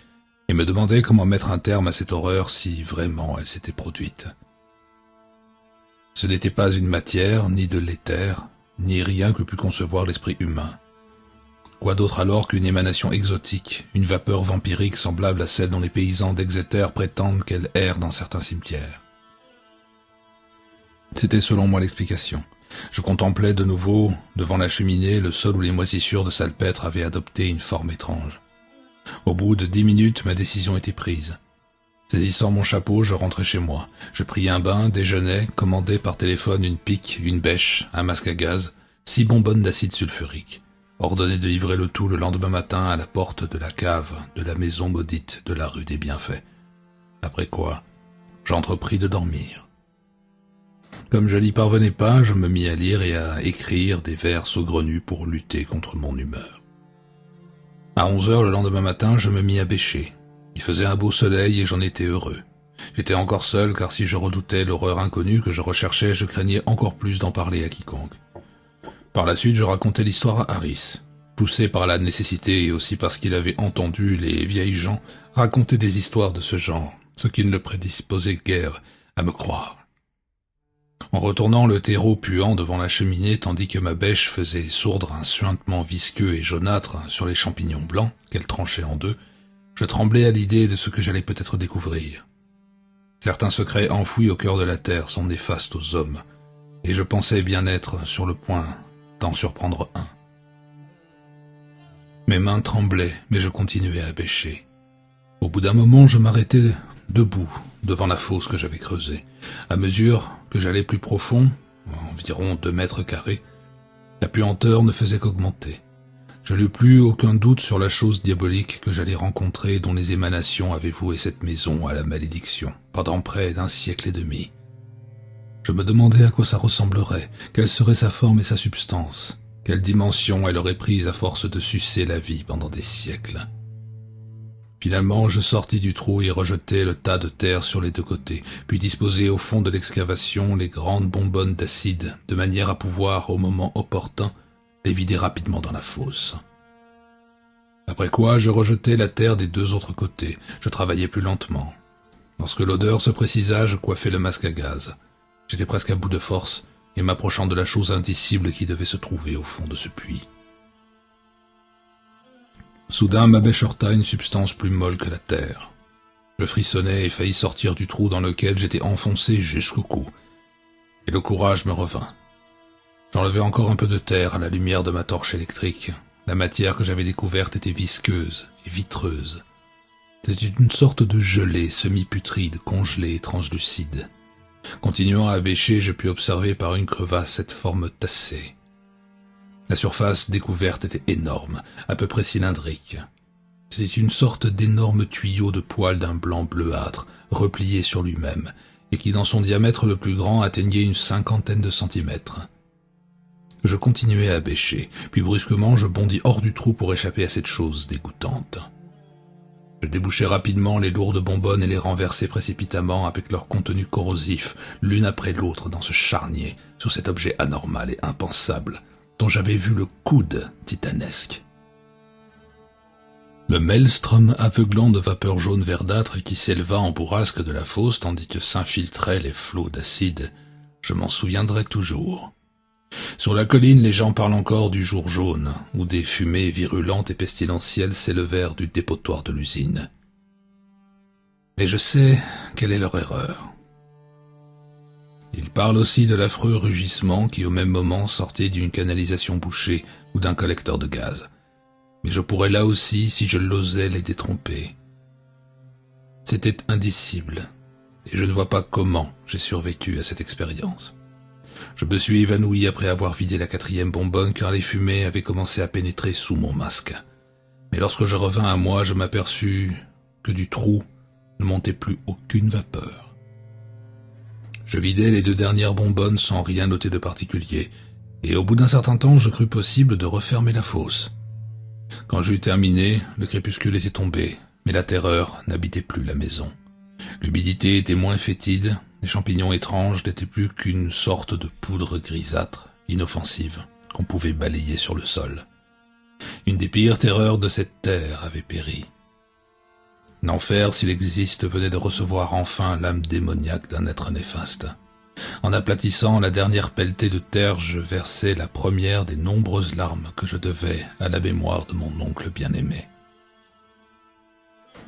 Speaker 1: et me demandais comment mettre un terme à cette horreur si vraiment elle s'était produite. Ce n'était pas une matière, ni de l'éther, ni rien que pût concevoir l'esprit humain. Quoi d'autre alors qu'une émanation exotique, une vapeur vampirique semblable à celle dont les paysans d'Exeter prétendent qu'elle erre dans certains cimetières. C'était selon moi l'explication. Je contemplais de nouveau, devant la cheminée, le sol où les moisissures de salpêtre avaient adopté une forme étrange. Au bout de 10 minutes, ma décision était prise. Saisissant mon chapeau, je rentrai chez moi. Je pris un bain, déjeunai, commandai par téléphone une pique, une bêche, un masque à gaz, 6 bonbonnes d'acide sulfurique. Ordonné de livrer le tout le lendemain matin à la porte de la cave de la maison maudite de la rue des Bienfaits. Après quoi, j'entrepris de dormir. Comme je n'y parvenais pas, je me mis à lire et à écrire des vers saugrenus pour lutter contre mon humeur. À 11 heures le lendemain matin, je me mis à bêcher. Il faisait un beau soleil et j'en étais heureux. J'étais encore seul car si je redoutais l'horreur inconnue que je recherchais, je craignais encore plus d'en parler à quiconque. Par la suite, je racontai l'histoire à Harris, poussé par la nécessité et aussi parce qu'il avait entendu les vieilles gens raconter des histoires de ce genre, ce qui ne le prédisposait guère à me croire. En retournant le terreau puant devant la cheminée tandis que ma bêche faisait sourdre un suintement visqueux et jaunâtre sur les champignons blancs qu'elle tranchait en deux, je tremblais à l'idée de ce que j'allais peut-être découvrir. Certains secrets enfouis au cœur de la terre sont néfastes aux hommes, et je pensais bien être sur le point d'en surprendre un. Mes mains tremblaient, mais je continuais à bêcher. Au bout d'un moment, je m'arrêtai debout, devant la fosse que j'avais creusée. À mesure que j'allais plus profond, environ 2 mètres carrés, la puanteur ne faisait qu'augmenter. Je n'eus plus aucun doute sur la chose diabolique que j'allais rencontrer et dont les émanations avaient voué cette maison à la malédiction pendant près d'1 siècle et demi. Je me demandais à quoi ça ressemblerait, quelle serait sa forme et sa substance, quelle dimension elle aurait prise à force de sucer la vie pendant des siècles. Finalement, je sortis du trou et rejetai le tas de terre sur les 2 côtés, puis disposai au fond de l'excavation les grandes bonbonnes d'acide, de manière à pouvoir, au moment opportun, les vider rapidement dans la fosse. Après quoi, je rejetai la terre des 2 autres côtés. Je travaillais plus lentement. Lorsque l'odeur se précisa, je coiffai le masque à gaz. J'étais presque à bout de force, et m'approchant de la chose indicible qui devait se trouver au fond de ce puits. Soudain, ma bêche heurta une substance plus molle que la terre. Je frissonnai et faillis sortir du trou dans lequel j'étais enfoncé jusqu'au cou. Et le courage me revint. J'enlevai encore un peu de terre à la lumière de ma torche électrique. La matière que j'avais découverte était visqueuse et vitreuse. C'était une sorte de gelée semi-putride, congelée et translucide. Continuant à bêcher, je pus observer par une crevasse cette forme tassée. La surface découverte était énorme, à peu près cylindrique. C'était une sorte d'énorme tuyau de poils d'un blanc bleuâtre, replié sur lui-même, et qui dans son diamètre le plus grand atteignait une 50aine de centimètres. Je continuai à bêcher, puis brusquement je bondis hors du trou pour échapper à cette chose dégoûtante. Je débouchai rapidement les lourdes bonbonnes et les renversai précipitamment avec leur contenu corrosif, l'une après l'autre dans ce charnier, sur cet objet anormal et impensable, dont j'avais vu le coude titanesque. Le maelstrom aveuglant de vapeur jaune verdâtre qui s'éleva en bourrasque de la fosse tandis que s'infiltraient les flots d'acide, je m'en souviendrai toujours. Sur la colline, les gens parlent encore du jour jaune, où des fumées virulentes et pestilentielles s'élevèrent du dépotoir de l'usine. Et je sais quelle est leur erreur. Ils parlent aussi de l'affreux rugissement qui au même moment sortait d'une canalisation bouchée ou d'un collecteur de gaz. Mais je pourrais là aussi, si je l'osais, les détromper. C'était indicible, et je ne vois pas comment j'ai survécu à cette expérience. Je me suis évanoui après avoir vidé la 4e bonbonne car les fumées avaient commencé à pénétrer sous mon masque. Mais lorsque je revins à moi, je m'aperçus que du trou ne montait plus aucune vapeur. Je vidai les 2 dernières bonbonnes sans rien noter de particulier, et au bout d'un certain temps, je crus possible de refermer la fosse. Quand j'eus terminé, le crépuscule était tombé, mais la terreur n'habitait plus la maison. L'humidité était moins fétide, les champignons étranges n'étaient plus qu'une sorte de poudre grisâtre, inoffensive, qu'on pouvait balayer sur le sol. Une des pires terreurs de cette terre avait péri. L'enfer, s'il existe, venait de recevoir enfin l'âme démoniaque d'un être néfaste. En aplatissant la dernière pelletée de terre, je versai la première des nombreuses larmes que je devais à la mémoire de mon oncle bien-aimé.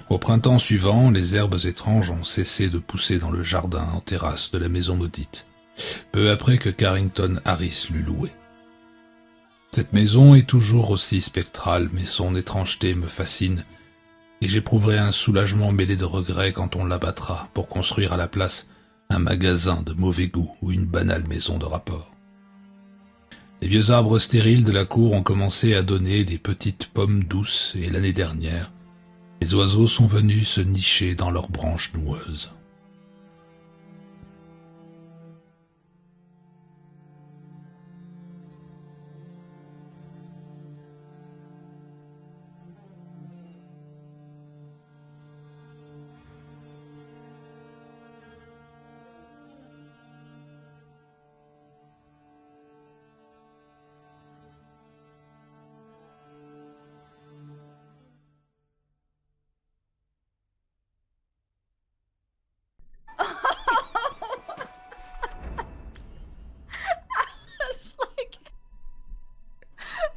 Speaker 1: Au printemps suivant, les herbes étranges ont cessé de pousser dans le jardin en terrasse de la maison maudite, peu après que Carrington Harris l'eut louée. Cette maison est toujours aussi spectrale, mais son étrangeté me fascine, et j'éprouverai un soulagement mêlé de regret quand on l'abattra pour construire à la place un magasin de mauvais goût ou une banale maison de rapport. Les vieux arbres stériles de la cour ont commencé à donner des petites pommes douces et l'année dernière, les oiseaux sont venus se nicher dans leurs branches noueuses.
Speaker 2: It's like,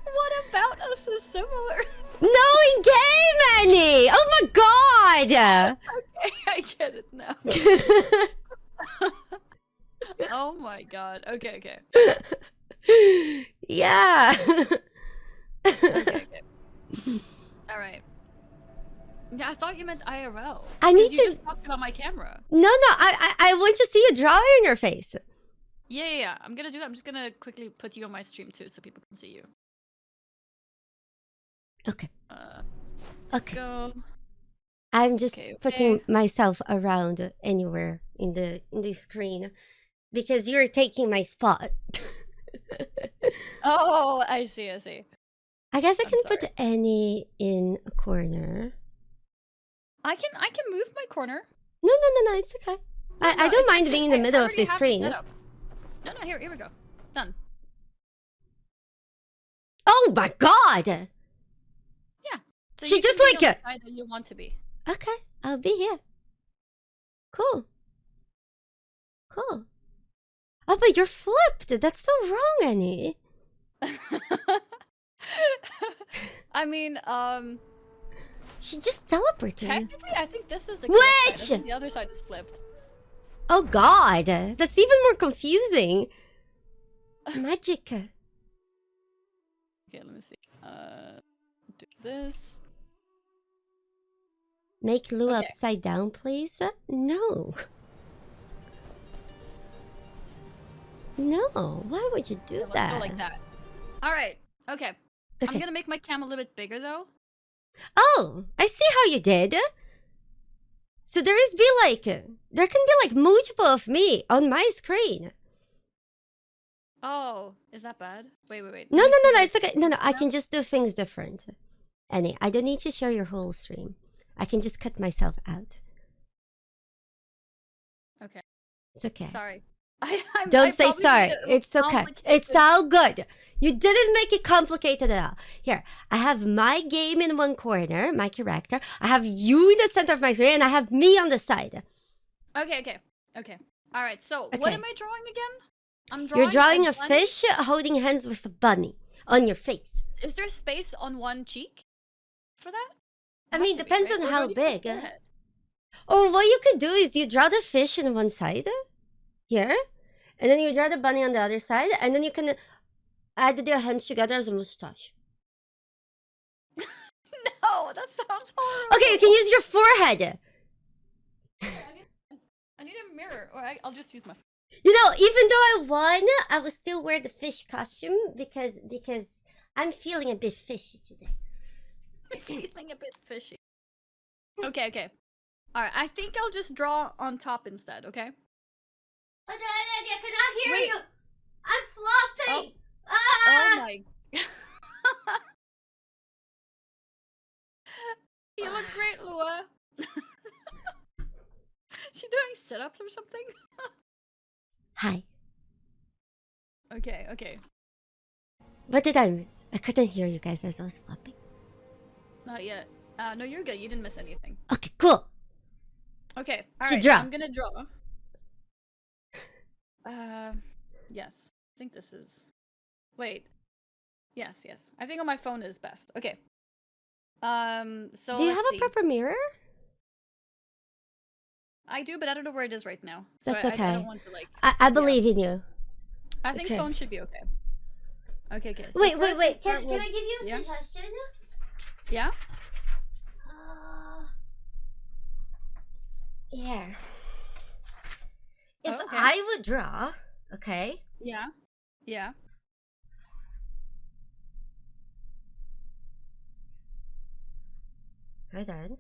Speaker 2: what about us is similar?
Speaker 3: No game, Annie! Oh my god!
Speaker 2: Okay, I get it now. Oh my god. Okay.
Speaker 3: Yeah.
Speaker 2: Okay. Alright. Yeah, I thought you meant IRL.
Speaker 3: I need
Speaker 2: 'Cause you
Speaker 3: to-
Speaker 2: just talked about my camera.
Speaker 3: No, I want to see a drawing on your face.
Speaker 2: Yeah. I'm gonna do that. I'm just gonna quickly put you on my stream too, so people can see you.
Speaker 3: Okay. Okay.
Speaker 2: Go.
Speaker 3: I'm just
Speaker 2: Okay,
Speaker 3: putting
Speaker 2: okay.
Speaker 3: myself around anywhere in the screen because you're taking my spot.
Speaker 2: Oh, I see.
Speaker 3: I guess I
Speaker 2: I'm
Speaker 3: can put
Speaker 2: sorry.
Speaker 3: Annie in a corner.
Speaker 2: I can move my corner.
Speaker 3: No, it's okay. I
Speaker 2: No,
Speaker 3: don't
Speaker 2: it's
Speaker 3: mind
Speaker 2: okay.
Speaker 3: being in the
Speaker 2: I
Speaker 3: middle of
Speaker 2: already
Speaker 3: the
Speaker 2: have it
Speaker 3: screen.
Speaker 2: set up. No, here we go. Done.
Speaker 3: Oh my god!
Speaker 2: So
Speaker 3: She
Speaker 2: you
Speaker 3: just
Speaker 2: can be
Speaker 3: like
Speaker 2: on
Speaker 3: it.
Speaker 2: the side that you want to be.
Speaker 3: Okay, I'll be here. Cool. Oh, but you're flipped. That's so wrong, Annie.
Speaker 2: I mean,
Speaker 3: She just teleported.
Speaker 2: technically, I think this is the correct side. I
Speaker 3: Which?
Speaker 2: think the other side is flipped.
Speaker 3: Oh god, that's even more confusing. Magic.
Speaker 2: Okay, let me see. Do this.
Speaker 3: Make Lou
Speaker 2: Okay.
Speaker 3: upside down, please. No. No, why would you do
Speaker 2: Yeah, let's
Speaker 3: that?
Speaker 2: go like that. All right. Okay. I'm
Speaker 3: Okay.
Speaker 2: gonna make my cam a little bit bigger though.
Speaker 3: Oh, I see how you did. So there can be like multiple of me on my screen.
Speaker 2: Oh, is that bad? Wait.
Speaker 3: No,
Speaker 2: Let me see if
Speaker 3: it's okay. No, I
Speaker 2: now?
Speaker 3: can just do things different. Annie, I don't need to show your whole stream. I can just cut myself out.
Speaker 2: Okay.
Speaker 3: It's okay.
Speaker 2: Sorry.
Speaker 3: Don't say
Speaker 2: probably
Speaker 3: sorry.
Speaker 2: made it
Speaker 3: It's okay. It's
Speaker 2: complicated.
Speaker 3: all good. You didn't make it complicated at all. Here, I have my game in one corner, my character. I have you in the center of my screen, and I have me on the side.
Speaker 2: Okay. All right. So what
Speaker 3: Okay.
Speaker 2: am I drawing again? I'm
Speaker 3: You're drawing a
Speaker 2: bunny.
Speaker 3: fish holding hands with a bunny on your face.
Speaker 2: Is there space on one cheek for that?
Speaker 3: I
Speaker 2: Has
Speaker 3: mean,
Speaker 2: to be,
Speaker 3: depends
Speaker 2: right?
Speaker 3: on
Speaker 2: Or do
Speaker 3: how
Speaker 2: I need to put
Speaker 3: big.
Speaker 2: forehead?
Speaker 3: Or what you could do is you draw the fish on one side, here, and then you draw the bunny on the other side, and then you can add their hands together as a mustache.
Speaker 2: No, that sounds horrible.
Speaker 3: Okay, you can use your forehead.
Speaker 2: I need a mirror, or I'll just use my.
Speaker 3: You know, even though I won, I will still wear the fish costume because I'm feeling a bit fishy today.
Speaker 2: Feeling a bit fishy. Okay. All right, I think I'll just draw on top instead. Okay.
Speaker 3: I cannot hear
Speaker 2: Wait.
Speaker 3: you. I'm flopping.
Speaker 2: Oh my. You look great, Lua. She doing sit-ups or something?
Speaker 3: Hi.
Speaker 2: Okay.
Speaker 3: What did I miss? I couldn't hear you guys as I was flopping.
Speaker 2: Not yet. No, you're good. You didn't miss anything.
Speaker 3: Okay, cool.
Speaker 2: Okay. All
Speaker 3: So
Speaker 2: right.
Speaker 3: draw.
Speaker 2: I'm gonna draw. Yes. I think this is. Wait. Yes. I think on my phone is best. Okay. So
Speaker 3: Do you
Speaker 2: let's
Speaker 3: have
Speaker 2: see.
Speaker 3: a proper mirror?
Speaker 2: I do, but I don't know where it is right now. So
Speaker 3: That's
Speaker 2: I
Speaker 3: okay.
Speaker 2: don't want to like.
Speaker 3: I believe in you.
Speaker 2: I think
Speaker 3: Okay.
Speaker 2: phone should be okay. Okay. So
Speaker 3: Wait.
Speaker 2: first we
Speaker 3: Can
Speaker 2: start with-
Speaker 3: I give you a
Speaker 2: yeah?
Speaker 3: suggestion?
Speaker 2: Yeah.
Speaker 3: Here. If
Speaker 2: Oh, okay.
Speaker 3: I would draw, okay?
Speaker 2: Yeah.
Speaker 3: Hold on.